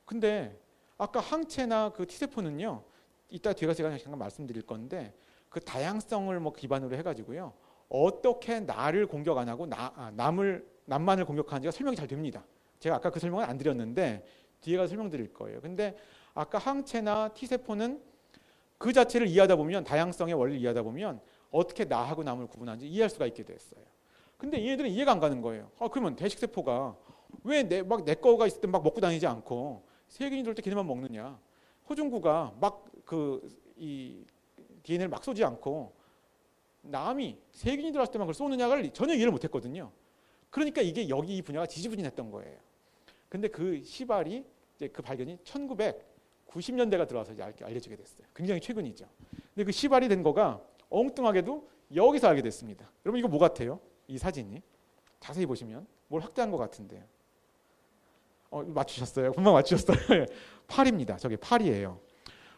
근데 아까 항체나 그 T세포는요, 이따 뒤에 가서 제가 잠깐 말씀드릴 건데 그 다양성을 뭐 기반으로 해가지고요, 어떻게 나를 공격 안 하고 남만을 공격하는지가 설명이 잘 됩니다. 제가 아까 그 설명을 안 드렸는데 뒤에 가서 설명드릴 거예요. 근데 아까 항체나 T세포는 그 자체를 이해하다 보면, 다양성의 원리를 이해하다 보면 어떻게 나하고 남을 구분하는지 이해할 수가 있게 됐어요. 근데 얘네들은 이해가 안 가는 거예요. 그러면 대식세포가 왜 내 거가 있을 때 막 먹고 다니지 않고 세균이 들어올 때 걔네만 먹느냐? 호중구가 막 이 DNA를 막 쏘지 않고 남이 세균이 들어왔을 때만 그걸 쏘느냐를 전혀 이해를 못했거든요. 그러니까 이게 여기 이 분야가 지지부진했던 거예요. 근데 그 시발이 이제 그 발견이 1990년대가 들어와서 이제 알려지게 됐어요. 굉장히 최근이죠. 근데 그 시발이 된 거가 엉뚱하게도 여기서 알게 됐습니다. 여러분 이거 뭐 같아요? 이 사진이 자세히 보시면 뭘 확대한 것 같은데요. 맞추셨어요? 금방 맞추셨어요. 팔입니다. 저게 팔이에요.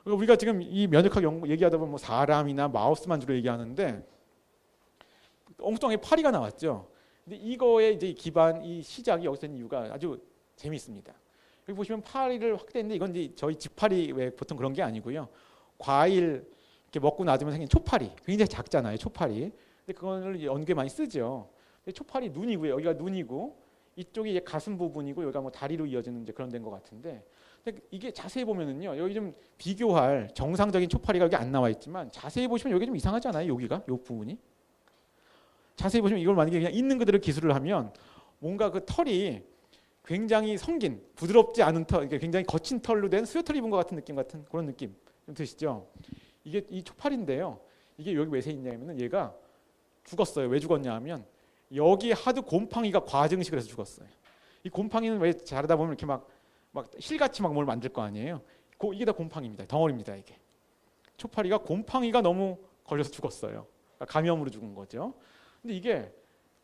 우리가 지금 이 면역학 연구 얘기하다 보면 뭐 사람이나 마우스만 주로 얘기하는데 엉뚱하게 파리가 나왔죠. 근데 이거의 이제 기반, 이 시작이 여기서 된 이유가 아주 재미있습니다. 여기 보시면 파리를 확대했는데 이건 이제 저희 집파리 왜 보통 그런 게 아니고요. 과일 이렇게 먹고 나서면 생긴 초파리, 굉장히 작잖아요. 초파리. 근데 그거를 연구에 많이 쓰죠. 근데 초파리 눈이고요. 여기가 눈이고 이쪽이 이제 가슴 부분이고 여기가 뭐 다리로 이어지는 이제 그런 데인 것 같은데. 근데 이게 자세히 보면은요. 여기 좀 비교할 정상적인 초파리가 여기 안 나와 있지만 자세히 보시면 여기 좀 이상하지 않아요? 여기가 이 부분이. 자세히 보시면 이걸 만약에 그냥 있는 그대로 기술을 하면 뭔가 그 털이 굉장히 성긴 부드럽지 않은 털, 굉장히 거친 털로 된 수요털 입은 것 같은 느낌 같은 그런 느낌 좀 드시죠? 이게 이 초파리인데요. 이게 여기 왜 새 있냐면은 얘가 죽었어요. 왜 죽었냐 하면 여기 하도 곰팡이가 과증식을 해서 죽었어요. 이 곰팡이는 왜 자르다 보면 이렇게 막 실같이 막 뭘 만들 거 아니에요. 이게 다 곰팡이입니다. 덩어리입니다. 이게 초파리가 곰팡이가 너무 걸려서 죽었어요. 그러니까 감염으로 죽은 거죠. 근데 이게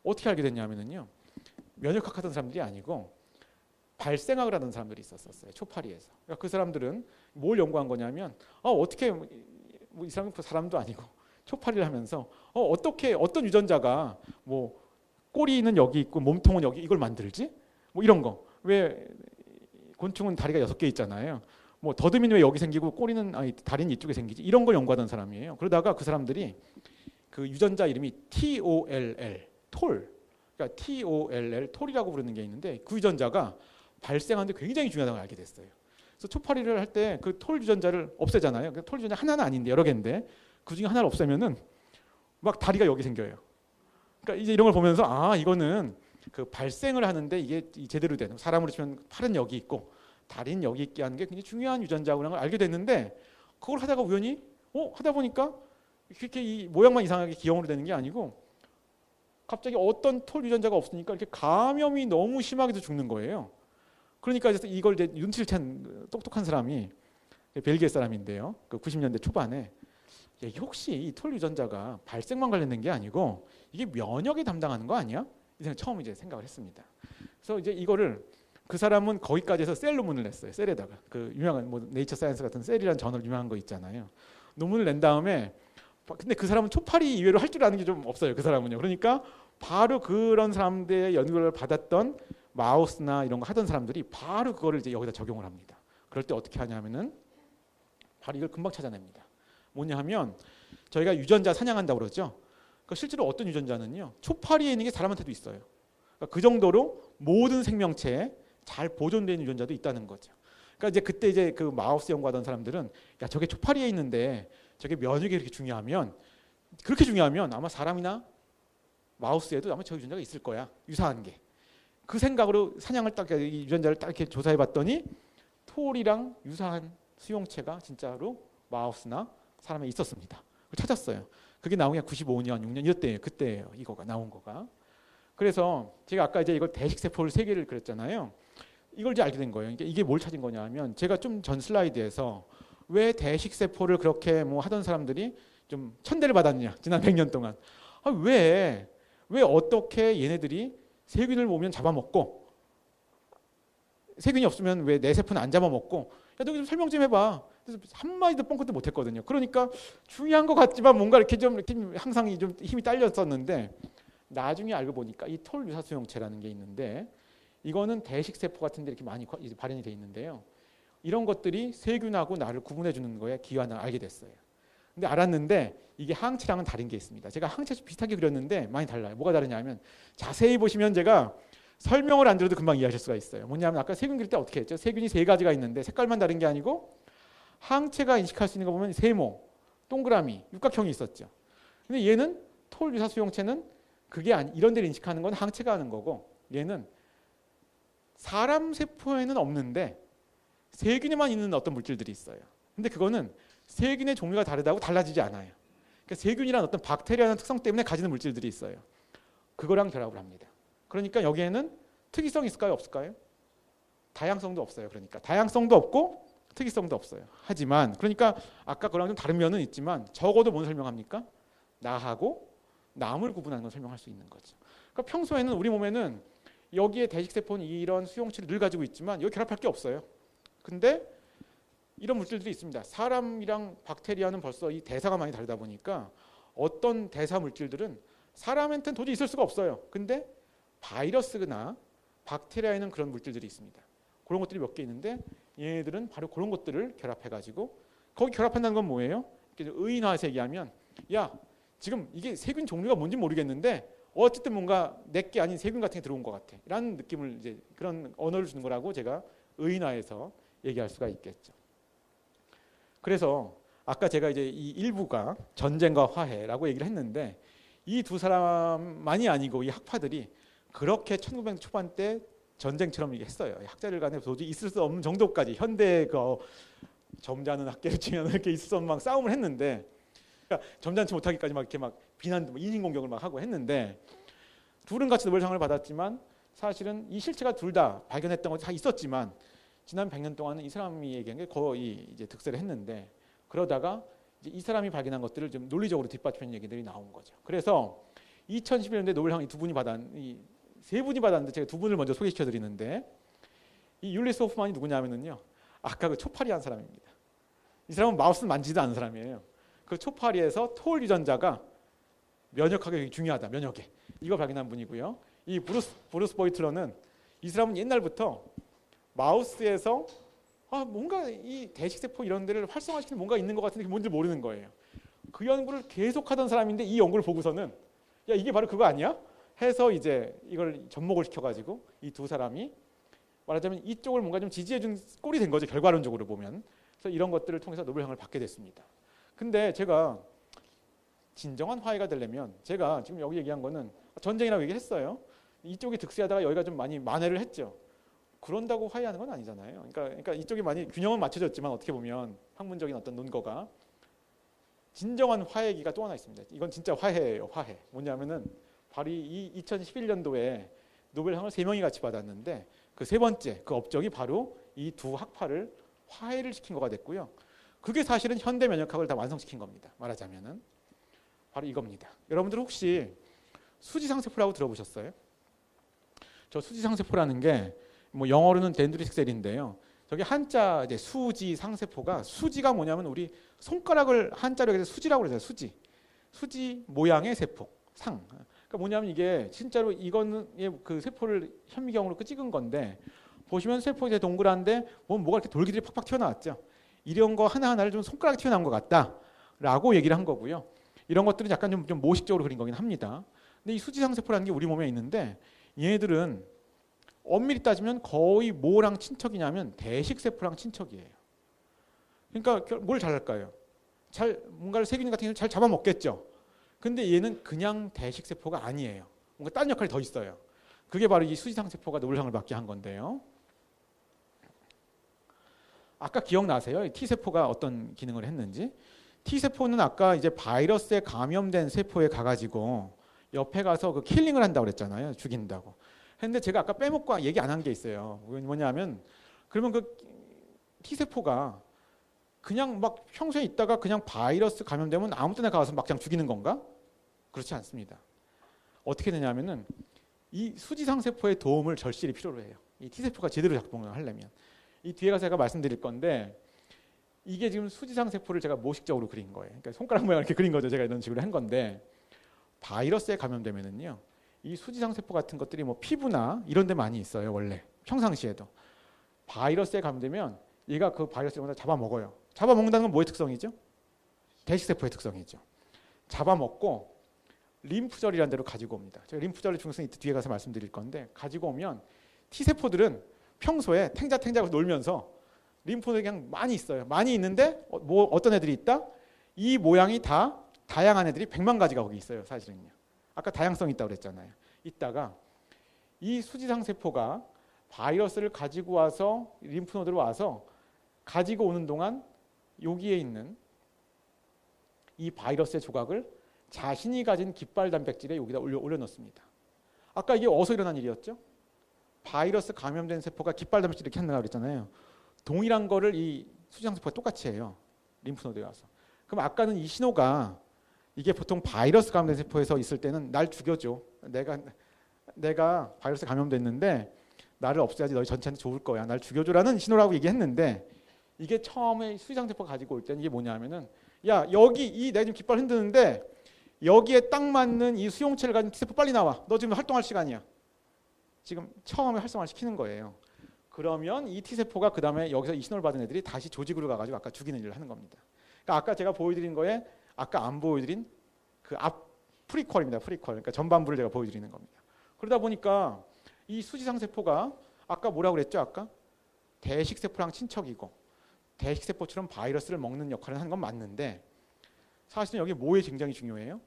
어떻게 알게 됐냐면은요. 면역학 하던 사람들이 아니고 발생학을 하던 사람들이 있었어요. 초파리에서. 그러니까 그 사람들은 뭘 연구한 거냐면 어떻게 뭐 이 사람도 아니고 초파리를 하면서 어떻게 어떤 유전자가 뭐 꼬리는 여기 있고 몸통은 여기 이걸 만들지? 뭐 이런 거. 왜 곤충은 다리가 6개 있잖아요. 뭐 더듬이는 왜 여기 생기고 꼬리는 다리는 이쪽에 생기지? 이런 걸 연구하던 사람이에요. 그러다가 그 사람들이 그 유전자 이름이 TOLL, 톨. 그러니까 TOLL, 톨이라고 부르는 게 있는데 그 유전자가 발생하는데 굉장히 중요하다고 알게 됐어요. 그래서 초파리를 할 때 그 톨 유전자를 없애잖아요. 톨 유전자 하나는 아닌데 여러 개인데 그 중에 하나를 없애면은 막 다리가 여기 생겨요. 그러니까 이제 이런 걸 보면서 이거는 그 발생을 하는데 이게 제대로 되는 사람으로 치면 팔은 여기 있고 다리는 여기 있게 하는 게 굉장히 중요한 유전자라는 걸 알게 됐는데 그걸 하다가 우연히 하다 보니까 그렇게 이 모양만 이상하게 기형으로 되는 게 아니고 갑자기 어떤 톨 유전자가 없으니까 이렇게 감염이 너무 심하게도 죽는 거예요. 그러니까 이걸 이제 눈치를 챈 똑똑한 사람이 벨기에 사람인데요. 그 90년대 초반에 혹시 이 톨 유전자가 발생만 관련된 게 아니고 이게 면역에 담당하는 거 아니야? 이 생각 처음 이제 생각을 했습니다. 그래서 이제 이거를 그 사람은 거기까지 해서 셀 논문을 냈어요. 셀에다가 그 유명한 뭐 네이처 사이언스 같은 셀이라는 저널 유명한 거 있잖아요. 논문을 낸 다음에 근데 그 사람은 초파리 이외로 할 줄 아는 게 좀 없어요. 그 사람은요. 그러니까 바로 그런 사람들의 연구를 받았던 마우스나 이런 거 하던 사람들이 바로 그거를 이제 여기다 적용을 합니다. 그럴 때 어떻게 하냐면은 바로 이걸 금방 찾아냅니다. 뭐냐 하면 저희가 유전자 사냥한다고 그러죠. 그러니까 실제로 어떤 유전자는요. 초파리에 있는 게 사람한테도 있어요. 그러니까 그 정도로 모든 생명체에 잘 보존된 유전자도 있다는 거죠. 그러니까 이제 그때 이제 그 마우스 연구하던 사람들은 야 저게 초파리에 있는데 저게 면역이 그렇게 중요하면 그렇게 중요하면 아마 사람이나 마우스에도 아마 저 유전자가 있을 거야. 유사한 게. 그 생각으로 사냥을 딱 이 유전자를 딱 이렇게 조사해 봤더니 톨이랑 유사한 수용체가 진짜로 마우스나 사람에 있었습니다. 그걸 찾았어요. 그게 나온 게 95년, 6년 이때예요. 그때예요. 이거가 나온 거가. 그래서 제가 아까 이제 이걸 대식세포를 3개를 그렸잖아요. 이걸 이제 알게 된 거예요. 이게 뭘 찾은 거냐 하면 제가 좀 전 슬라이드에서 왜 대식세포를 그렇게 뭐 하던 사람들이 좀 천대를 받았냐 지난 100년 동안. 왜 어떻게 얘네들이 세균을 모으면 잡아먹고 세균이 없으면 왜 내 세포는 안 잡아먹고 야 너 좀 설명 좀 해봐. 그래서 한마디도 뻥끗도 못했거든요. 그러니까 중요한 것 같지만 뭔가 이렇게 항상 좀 힘이 딸렸었는데 나중에 알고 보니까 이 톨 유사 수용체라는 게 있는데 이거는 대식세포 같은 데 이렇게 많이 발현이 돼 있는데요. 이런 것들이 세균하고 나를 구분해 주는 거에 기관을 알게 됐어요. 근데 알았는데 이게 항체랑은 다른 게 있습니다. 제가 항체 비슷하게 그렸는데 많이 달라요. 뭐가 다르냐면 자세히 보시면 제가 설명을 안 들어도 금방 이해하실 수가 있어요. 뭐냐면 아까 세균 그릴 때 어떻게 했죠? 세균이 3가지가 있는데 색깔만 다른 게 아니고 항체가 인식할 수 있는 거 보면 세모, 동그라미, 육각형이 있었죠. 근데 얘는 톨 유사 수용체는 그게 이런 데를 인식하는 건 항체가 하는 거고 얘는 사람 세포에는 없는데 세균에만 있는 어떤 물질들이 있어요. 근데 그거는 세균의 종류가 다르다고 달라지지 않아요. 그러니까 세균이란 어떤 박테리아라는 특성 때문에 가지는 물질들이 있어요. 그거랑 결합을 합니다. 그러니까 여기에는 특이성이 있을까요? 없을까요? 다양성도 없어요. 그러니까 다양성도 없고 특이성도 없어요. 하지만 그러니까 아까 그거랑 좀 다른 면은 있지만 적어도 뭘 설명합니까? 나하고 남을 구분하는 걸 설명할 수 있는 거죠. 그러니까 평소에는 우리 몸에는 여기에 대식세포는 이런 수용체를 늘 가지고 있지만 여기 결합할 게 없어요. 근데 이런 물질들이 있습니다. 사람이랑 박테리아는 벌써 이 대사가 많이 다르다 보니까 어떤 대사 물질들은 사람한테는 도저히 있을 수가 없어요. 근데 바이러스나 박테리아에는 그런 물질들이 있습니다. 그런 것들이 몇 개 있는데 얘네들은 바로 그런 것들을 결합해가지고 거기 결합한다는 건 뭐예요? 의인화해서 얘기하면 야 지금 이게 세균 종류가 뭔지 모르겠는데 어쨌든 뭔가 내게 아닌 세균 같은 게 들어온 것 같아. 라는 느낌을 이제 그런 언어를 주는 거라고 제가 의인화해서 얘기할 수가 있겠죠. 그래서 아까 제가 이제 이 일부가 전쟁과 화해라고 얘기를 했는데 이 두 사람만이 아니고 이 학파들이 그렇게 1900 초반대 전쟁처럼 이게 했어요. 학자들 간에 도저히 있을 수 없는 정도까지 현대 그 점잖은 학계를 치면 이렇게 있을 수 없는 막 싸움을 했는데 그러니까 점잖지 못하기까지 막 이렇게 막 비난, 인신 공격을 막 하고 했는데 둘은 같이 노벨상을 받았지만 사실은 이 실체가 둘 다 발견했던 것이 다 있었지만 지난 100년 동안은 이 사람이 얘기한 게 거의 이제 득세를 했는데 그러다가 이제 이 사람이 발견한 것들을 좀 논리적으로 뒷받침하는 얘기들이 나온 거죠. 그래서 2011년도에 노벨상 이 두 분이 세 분이 받았는데 제가 두 분을 먼저 소개시켜 드리는데 이 율리스 호프만이 누구냐면요. 아까 그 초파리 한 사람입니다. 이 사람은 마우스는 만지지도 않은 사람이에요. 그 초파리에서 토올 유전자가 면역학이 중요하다. 면역에. 이거 발견한 분이고요. 이 브루스 보이틀러는 이 사람은 옛날부터 마우스에서 뭔가 이 대식세포 이런 데를 활성화시키는 뭔가 있는 것 같은데 뭔지 모르는 거예요. 그 연구를 계속하던 사람인데 이 연구를 보고서는 야 이게 바로 그거 아니야? 해서 이제 이걸 접목을 시켜가지고 이 두 사람이 말하자면 이쪽을 뭔가 좀 지지해준 꼴이 된 거죠. 결과론적으로 보면. 그래서 이런 것들을 통해서 노벨상을 받게 됐습니다. 근데 제가 진정한 화해가 되려면 제가 지금 여기 얘기한 거는 전쟁이라고 얘기했어요. 이쪽이 득세하다가 여기가 좀 많이 만회를 했죠. 그런다고 화해하는 건 아니잖아요. 그러니까 이쪽이 많이 균형은 맞춰졌지만 어떻게 보면 학문적인 어떤 논거가 진정한 화해기가 또 하나 있습니다. 이건 진짜 화해예요. 화해. 뭐냐면은 바로 이 2011년도에 노벨상을 3명이 같이 받았는데 그 세 번째 그 업적이 바로 이 두 학파를 화해를 시킨 거가 됐고요. 그게 사실은 현대 면역학을 다 완성시킨 겁니다. 말하자면은 바로 이겁니다. 여러분들 혹시 수지상세포라고 들어보셨어요? 저 수지상세포라는 게 뭐 영어로는 덴드리틱 셀인데요. 저기 한자 이제 수지상세포가 수지가 뭐냐면 우리 손가락을 한자로 해서 수지라고 그러잖아요. 수지 모양의 세포 상. 그러니까 뭐냐면 이게 진짜로 이거는 그 세포를 현미경으로 찍은 건데 보시면 세포가 이제 동그란데 뭐가 이렇게 돌기들이 팍팍 튀어나왔죠. 이런 거 하나하나를 좀 손가락이 튀어나온 것 같다라고 얘기를 한 거고요. 이런 것들은 약간 좀 모식적으로 그린 거긴 합니다. 근데 이 수지상세포라는 게 우리 몸에 있는데 얘네들은 엄밀히 따지면 거의 뭐랑 친척이냐면 대식세포랑 친척이에요. 그러니까 뭘 잘할까요? 뭔가를 세균 같은 경우는 잘 잡아먹겠죠. 근데 얘는 그냥 대식세포가 아니에요. 뭔가 다른 역할이 더 있어요. 그게 바로 이 수지상세포가 노벨상을 받게 한 건데요. 아까 기억나세요? T세포가 어떤 기능을 했는지? T세포는 아까 이제 바이러스에 감염된 세포에 가가지고 옆에 가서 그 킬링을 한다고 그랬잖아요. 죽인다고. 근데 제가 아까 빼먹고 얘기 안 한 게 있어요. 뭐냐면 그러면 그 T세포가 그냥 막 평소에 있다가 그냥 바이러스 감염되면 아무 때나 가서 막장 죽이는 건가? 그렇지 않습니다. 어떻게 되냐면은 이 수지상세포의 도움을 절실히 필요로 해요. 이 T세포가 제대로 작동을 하려면. 이 뒤에 가서 제가 말씀드릴 건데 이게 지금 수지상세포를 제가 모식적으로 그린 거예요. 그러니까 손가락 모양 이렇게 그린 거죠. 제가 이런 식으로 한 건데 바이러스에 감염되면은요. 이 수지상세포 같은 것들이 뭐 피부나 이런 데 많이 있어요. 원래 평상시에도. 바이러스에 감염되면 얘가 그 바이러스를 잡아먹어요. 잡아먹는다는 건 뭐의 특성이죠? 대식세포의 특성이죠. 잡아먹고 림프절이라는 데로 가지고 옵니다. 제가 림프절의 중요성이 뒤에 가서 말씀드릴 건데 가지고 오면 T세포들은 평소에 탱자탱자하고 놀면서 림프들이 그냥 많이 있어요. 많이 있는데 어떤 애들이 있다? 이 모양이 다 다양한 애들이 100만 가지가 거기 있어요. 사실은요. 아까 다양성이 있다고 그랬잖아요. 있다가 이 수지상세포가 바이러스를 가지고 와서 림프노드로 와서 가지고 오는 동안 여기에 있는 이 바이러스의 조각을 자신이 가진 깃발 단백질에 여기다 올려놓습니다. 아까 이게 어디서 일어난 일이었죠? 바이러스 감염된 세포가 깃발 단백질 이렇게 한다고 그랬잖아요. 동일한 거를 이 수지상세포가 똑같이 해요. 림프노드에 와서. 그럼 아까는 이 신호가 이게 보통 바이러스 감염된 세포에서 있을 때는 날 죽여줘. 내가 바이러스 감염됐는데 나를 없애야지 너희 전체한테 좋을 거야. 날 죽여줘라는 신호라고 얘기했는데 이게 처음에 수지상세포가 가지고 올 때는 이게 뭐냐면은 야 여기 내가 지금 깃발 흔드는데 여기에 딱 맞는 이 수용체를 가진 T세포 빨리 나와. 너 지금 활동할 시간이야. 지금 처음에 활성화를 시키는 거예요. 그러면 이 T세포가 그 다음에 여기서 이 신호를 받은 애들이 다시 조직으로 가가지고 아까 죽이는 일을 하는 겁니다. 그러니까 아까 제가 보여드린 거에 아까 안 보여드린 그 앞 프리퀄입니다. 프리퀄. 그러니까 전반부를 제가 보여드리는 겁니다. 그러다 보니까 이 수지상세포가 아까 뭐라고 그랬죠? 아까 대식세포랑 친척이고 대식세포처럼 바이러스를 먹는 역할을 하는 건 맞는데 사실은 여기 뭐에 굉장히 중요해요?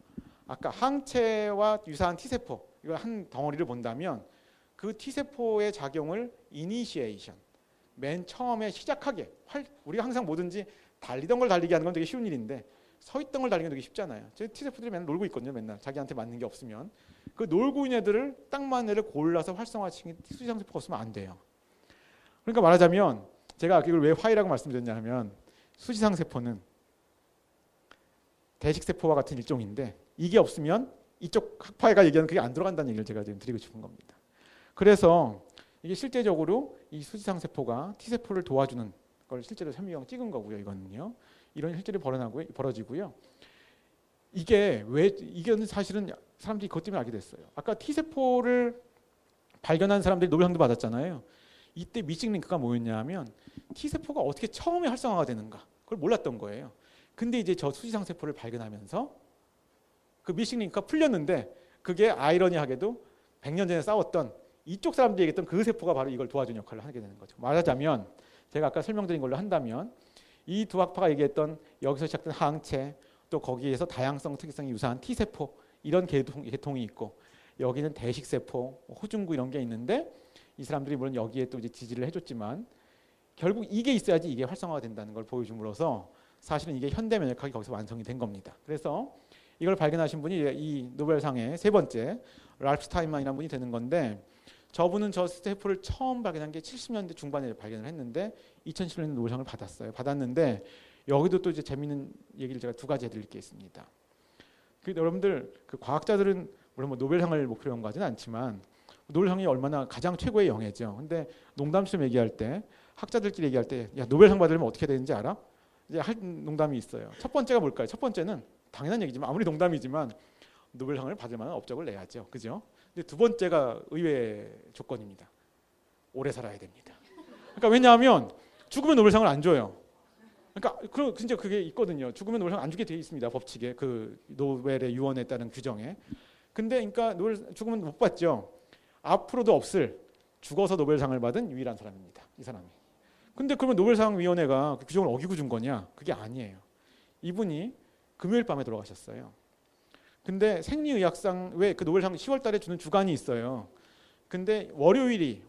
아까 항체와 유사한 T세포 이거 한 덩어리를 본다면 그 T세포의 작용을 이니시에이션 맨 처음에 시작하게 우리가 항상 뭐든지 달리던 걸 달리게 하는 건 되게 쉬운 일인데 서 있던 걸 달리는 건 되게 쉽잖아요. 제 T세포들이 맨날 놀고 있거든요. 맨날 자기한테 맞는 게 없으면 그 놀고 있는 애들을 딱 맞는 애를 골라서 활성화시키는 수지상세포가 없으면 안 돼요. 그러니까 말하자면 제가 이걸 왜 화이라고 말씀드렸냐면 수지상세포는 대식세포와 같은 일종인데 이게 없으면 이쪽 학파가 얘기하는 그게 안 들어간다는 얘기를 제가 지금 드리고 싶은 겁니다. 그래서 이게 실제적으로 이 수지상세포가 T세포를 도와주는 걸 실제로 현미경 찍은 거고요. 이거는요. 이런 실제로 벌어지고요. 이게 사실은 사람들이 그것 때문에 알게 됐어요. 아까 T세포를 발견한 사람들이 노벨상도 받았잖아요. 이때 미싱 링크가 뭐였냐면 T세포가 어떻게 처음에 활성화가 되는가 그걸 몰랐던 거예요. 근데 이제 저 수지상세포를 발견하면서 그 미싱 링크가 풀렸는데 그게 아이러니하게도 100년 전에 싸웠던 이쪽 사람들이 얘기했던 그 세포가 바로 이걸 도와준 역할을 하게 되는 거죠. 말하자면 제가 아까 설명드린 걸로 한다면 이 두 학파가 얘기했던 여기서 시작된 항체 또 거기에서 다양성 특이성이 유사한 T세포 이런 계통이 있고 여기는 대식세포, 호중구 이런 게 있는데 이 사람들이 물론 여기에 또 이제 지지를 해줬지만 결국 이게 있어야지 이게 활성화가 된다는 걸 보여줌으로써 사실은 이게 현대 면역학이 거기서 완성이 된 겁니다. 그래서 이걸 발견하신 분이 이 노벨상의 세 번째 랄프 스타인만이라는 분이 되는 건데 저분은 저 세포를 처음 발견한 게 70년대 중반에 발견을 했는데 2011년에 노벨상을 받았는데 여기도 또 이제 재미있는 얘기를 제가 두 가지 해드릴 게 있습니다. 여러분들 그 과학자들은 물론 뭐 노벨상을 목표로 한 거는 않지만 노벨상이 얼마나 가장 최고의 영예죠. 근데 농담처럼 얘기할 때 학자들끼리 얘기할 때 야 노벨상 받으려면 어떻게 되는지 알아? 이제 할 농담이 있어요. 첫 번째가 뭘까요? 첫 번째는 당연한 얘기지만 아무리 농담이지만 노벨상을 받을 만한 업적을 내야죠. 그죠? 근데 두 번째가 의외의 조건입니다. 오래 살아야 됩니다. 그러니까 왜냐하면 죽으면 노벨상을 안 줘요. 그러니까 진짜 그게 있거든요. 죽으면 노벨상 안 주게 돼 있습니다. 법칙에 그 노벨의 유언에 따른 규정에. 근데 그러니까 노벨 죽으면 못 받죠. 앞으로도 없을 죽어서 노벨상을 받은 유일한 사람입니다. 이 사람이. 근데 그러면 노벨상 위원회가 그 규정을 어기고 준 거냐? 그게 아니에요. 이분이 금요일 밤에 돌아가셨어요. 근데 생리의학상 왜 그 노벨상 10월 달에 주는 주간이 있어요. 근데 월요일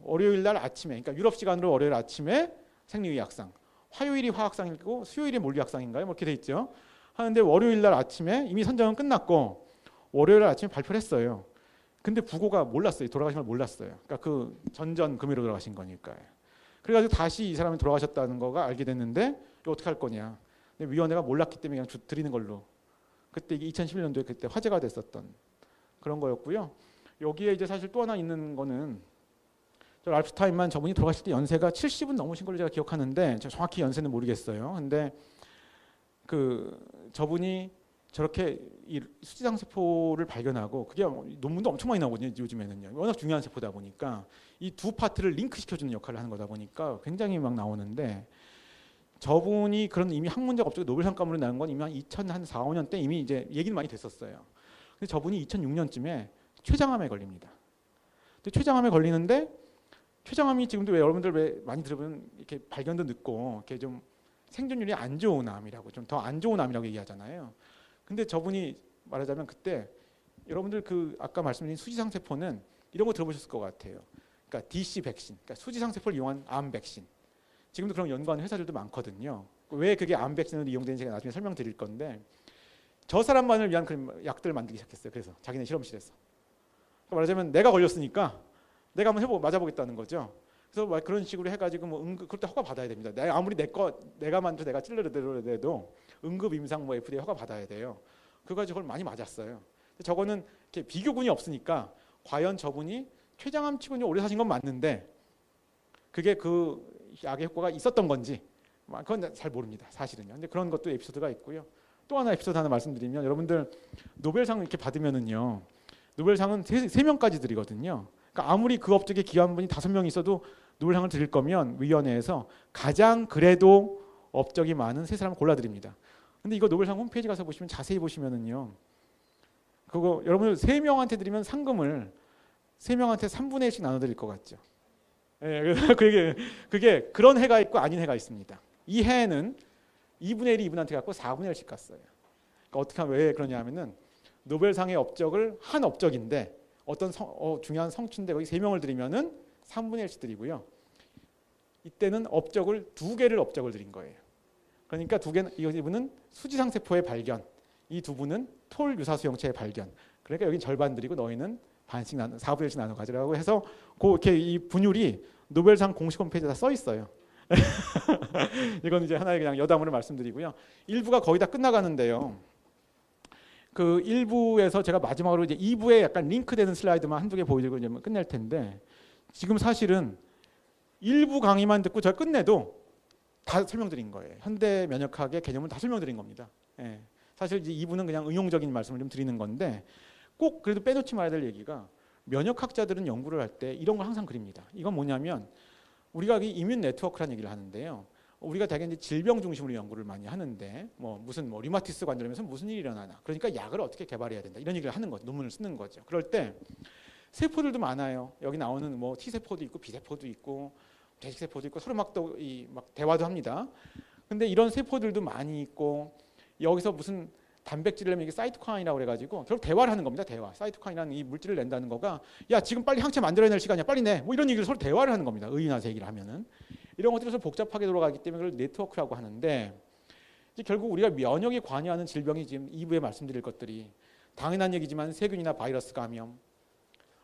날 아침에 그러니까 유럽 시간으로 월요일 아침에 생리의학상, 화요일이 화학상이고 수요일이 물리학상인가요? 뭐 이렇게 돼 있죠. 하는데 월요일 날 아침에 이미 선정은 끝났고 월요일 날 아침에 발표를 했어요. 근데 부고가 몰랐어요. 돌아가신 걸 몰랐어요. 그러니까 그 전전 금요일로 돌아가신 거니까요. 그래가지고 다시 이 사람이 돌아가셨다는 거가 알게 됐는데 이거 어떻게 할 거냐. 근데 위원회가 몰랐기 때문에 그냥 드리는 걸로. 그때 이게 2011년도에 그때 화제가 됐었던 그런 거였고요. 여기에 이제 사실 또 하나 있는 거는 저 랄프 스타인만 저분이 돌아가실 때 연세가 70은 넘으신 걸로 제가 기억하는데 정확히 연세는 모르겠어요. 근데 그 저분이 저렇게 이 수지상 세포를 발견하고 그게 논문도 엄청 많이 나오거든요. 요즘에는요. 워낙 중요한 세포다 보니까 이 두 파트를 링크시켜주는 역할을 하는 거다 보니까 굉장히 막 나오는데 저분이 그런 이미 학문적 업적이 노벨상감으로 나온 건 이미 한 2004, 5년 때 이미 이제 얘기는 많이 됐었어요. 근데 저분이 2006년쯤에 췌장암에 걸립니다. 근데 췌장암에 걸리는데 췌장암이 지금도 왜 여러분들 왜 많이 들어보면 이렇게 발견도 늦고 이렇게 좀 생존율이 안 좋은 암이라고 좀 더 안 좋은 암이라고 얘기하잖아요. 근데 저분이 말하자면 그때 여러분들 그 아까 말씀드린 수지상 세포는 이런 거 들어보셨을 것 같아요. 그러니까 DC 백신, 그러니까 수지상 세포를 이용한 암 백신. 지금도 그런 연구하는 회사들도 많거든요. 왜 그게 암 백신으로 이용되는지 제가 나중에 설명드릴 건데 저 사람만을 위한 그런 약들을 만들기 시작했어요. 그래서 자기네 실험실에서. 그러니까 말하자면 내가 걸렸으니까 내가 한번 해보고 맞아보겠다는 거죠. 그래서 막 그런 식으로 해가지고 뭐 그럴 때 허가 받아야 됩니다. 아무리 내가 만들어 내가 찔러대도 응급 임상 뭐 FDA 허가 받아야 돼요. 그거 가지고 그걸 많이 맞았어요. 저거는 이렇게 비교군이 없으니까 과연 저분이 췌장암 치고는 오래 사신 건 맞는데 그게 그 약의 효과가 있었던 건지 그건 잘 모릅니다. 사실은요. 근데 그런 것도 에피소드가 있고요. 또 하나 에피소드 하나 말씀드리면 여러분들 노벨상 이렇게 받으면은요. 노벨상은 3명까지 드리거든요. 그러니까 아무리 그 업적에 기여한 분이 5명 있어도 노벨상을 드릴 거면 위원회에서 가장 그래도 업적이 많은 3사람을 골라드립니다. 근데 이거 노벨상 홈페이지 가서 보시면 자세히 보시면은요. 그거 여러분들 3명한테 드리면 상금을 3명한테 3분의 1씩 나눠드릴 것 같죠. 예, 그게 그런 해가 있고 아닌 해가 있습니다. 이 해에는 2분의 1이 이분한테 갔고 4분의 1씩 갔어요. 그러니까 어떻게 하면 왜 그러냐 하면은 노벨상의 업적을 한 업적인데 어떤 중요한 성취인데 거기 3명을 드리면은 3분의 1씩 드리고요. 이때는 업적을 2개를 업적을 드린 거예요. 그러니까 2개는 이분은 수지상 세포의 발견, 이 2분은 톨 유사수 형체의 발견. 그러니까 여기 절반 드리고 너희는 반씩 4분의 1씩 나눠 가지라고 해서 이렇게 이 분율이 노벨상 공식 홈페이지에 다 써 있어요. 이건 이제 하나의 그냥 여담으로 말씀드리고요. 1부가 거의 다 끝나가는데요. 그 1부에서 제가 마지막으로 이제 2부에 약간 링크되는 슬라이드만 한두 개 보여드리고 이제 끝낼 텐데 지금 사실은 1부 강의만 듣고 제가 끝내도 다 설명드린 거예요. 현대 면역학의 개념을 다 설명드린 겁니다. 예. 사실 이제 2부는 그냥 응용적인 말씀을 좀 드리는 건데 꼭 그래도 빼놓지 말아야 될 얘기가 면역학자들은 연구를 할 때 이런 걸 항상 그립니다. 이건 뭐냐면 우리가 이 이뮨 네트워크라는 얘기를 하는데요. 우리가 대개 이제 질병 중심으로 연구를 많이 하는데 무슨 류마티스 관절염에서 무슨 일이 일어나나. 그러니까 약을 어떻게 개발해야 된다. 이런 얘기를 하는 거죠. 논문을 쓰는 거죠. 그럴 때 세포들도 많아요. 여기 나오는 뭐 T세포도 있고 B세포도 있고 대식세포도 있고 서로 막 대화도 합니다. 근데 이런 세포들도 많이 있고 여기서 무슨 단백질을 내면 이게 사이토카인이라고 그래가지고 결국 대화를 하는 겁니다. 대화. 사이토카인이라는 이 물질을 낸다는 거가 야 지금 빨리 항체 만들어낼 시간이야. 빨리 내. 뭐 이런 얘기를 서로 대화를 하는 겁니다. 의인화서 얘기를 하면은. 이런 것들이 서로 복잡하게 돌아가기 때문에 그걸 네트워크라고 하는데 이제 결국 우리가 면역에 관여하는 질병이 지금 2부에 말씀드릴 것들이 당연한 얘기지만 세균이나 바이러스 감염,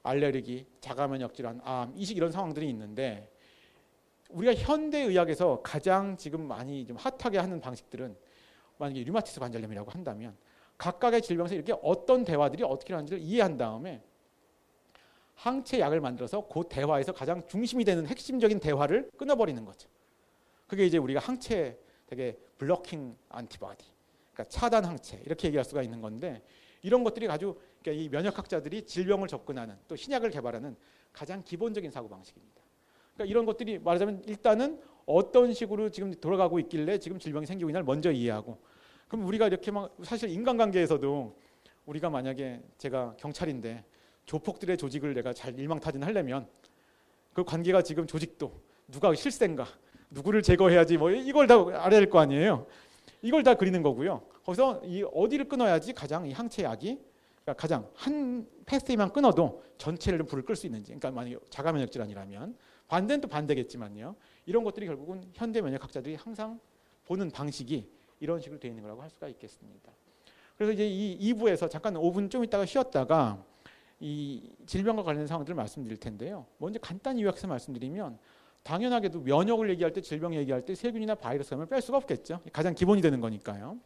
알레르기, 자가면역 질환, 암, 이식 이런 상황들이 있는데 우리가 현대의학에서 가장 지금 많이 좀 핫하게 하는 방식들은 만약에 류마티스 관절염이라고 한다면 각각의 질병에서 이렇게 어떤 대화들이 어떻게 하는지를 이해한 다음에 항체 약을 만들어서 그 대화에서 가장 중심이 되는 핵심적인 대화를 끊어버리는 거죠. 그게 이제 우리가 항체 되게 블러킹 안티바디, 그러니까 차단 항체 이렇게 얘기할 수가 있는 건데 이런 것들이 아주 그러니까 이 면역학자들이 질병을 접근하는 또 신약을 개발하는 가장 기본적인 사고 방식입니다. 그러니까 이런 것들이 말하자면 일단은 어떤 식으로 지금 돌아가고 있길래 지금 질병이 생기고 있나를 먼저 이해하고 그럼 우리가 이렇게 막 사실 인간관계에서도 우리가 만약에 제가 경찰인데 조폭들의 조직을 내가 잘 일망타진하려면 그 관계가 지금 조직도 누가 실세인가 누구를 제거해야지 뭐 이걸 다 알아야 될 거 아니에요. 이걸 다 그리는 거고요. 거기서 이 어디를 끊어야지 가장 이 항체약이 그러니까 가장 한 패스트만 끊어도 전체를 불을 끌 수 있는지 그러니까 만약에 자가면역 질환이라면 반대는 또 반대겠지만요. 이런 것들이 결국은 현대 면역학자들이 항상 보는 방식이 이런 식으로 되어 있는 거라고 할 수가 있겠습니다. 그래서 이제 이 2부에서 잠깐 5분 좀 있다가 쉬었다가 이 질병과 관련된 상황들을 말씀드릴 텐데요. 먼저 간단히 요약해서 말씀드리면 당연하게도 면역을 얘기할 때 질병 얘기할 때 세균이나 바이러스 감염을 뺄 수가 없겠죠. 가장 기본이 되는 거니까요.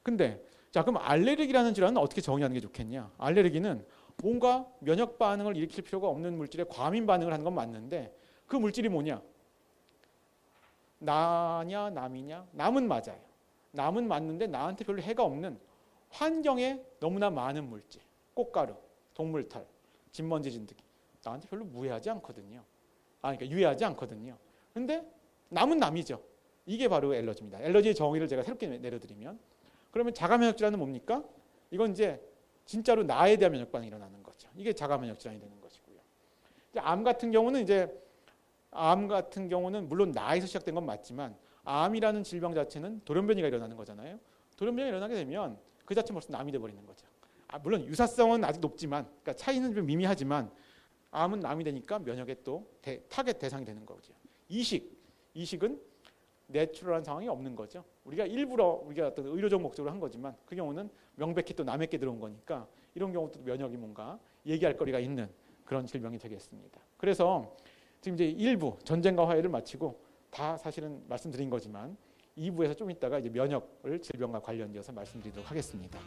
근데 자 그럼 알레르기라는 질환은 어떻게 정의하는 게 좋겠냐. 알레르기는 뭔가 면역 반응을 일으킬 필요가 없는 물질에 과민 반응을 하는 건 맞는데 그 물질이 뭐냐? 나냐 남이냐? 남은 맞아요. 남은 맞는데 나한테 별로 해가 없는 환경에 너무나 많은 물질. 꽃가루, 동물털, 진먼지 진드기. 나한테 별로 무해하지 않거든요. 그러니까 유해하지 않거든요. 근데 남은 남이죠. 이게 바로 엘러지입니다. 엘러지의 정의를 제가 새롭게 내려드리면 그러면 자가면역 질환은 뭡니까? 이건 이제 진짜로 나에 대한 면역 반응이 일어나는 거죠. 이게 자가면역 질환이 되는 것이고요. 이제 암 같은 경우는 물론 나에서 시작된 건 맞지만 암이라는 질병 자체는 돌연변이가 일어나는 거잖아요. 돌연변이가 일어나게 되면 그 자체 벌써 남이 돼버리는 거죠. 물론 유사성은 아직 높지만 그러니까 차이는 좀 미미하지만 암은 남이 되니까 면역의 또 타겟 대상이 되는 거죠. 이식은 내추럴한 상황이 없는 거죠. 우리가 일부러 우리가 어떤 의료적 목적으로 한 거지만 그 경우는 명백히 또 남에게 들어온 거니까 이런 경우도 면역이 뭔가 얘기할 거리가 있는 그런 질병이 되겠습니다. 그래서 지금 이제 1부 전쟁과 화해를 마치고 다 사실은 말씀드린 거지만 2부에서 좀 이따가 이제 면역을 질병과 관련되어서 말씀드리도록 하겠습니다.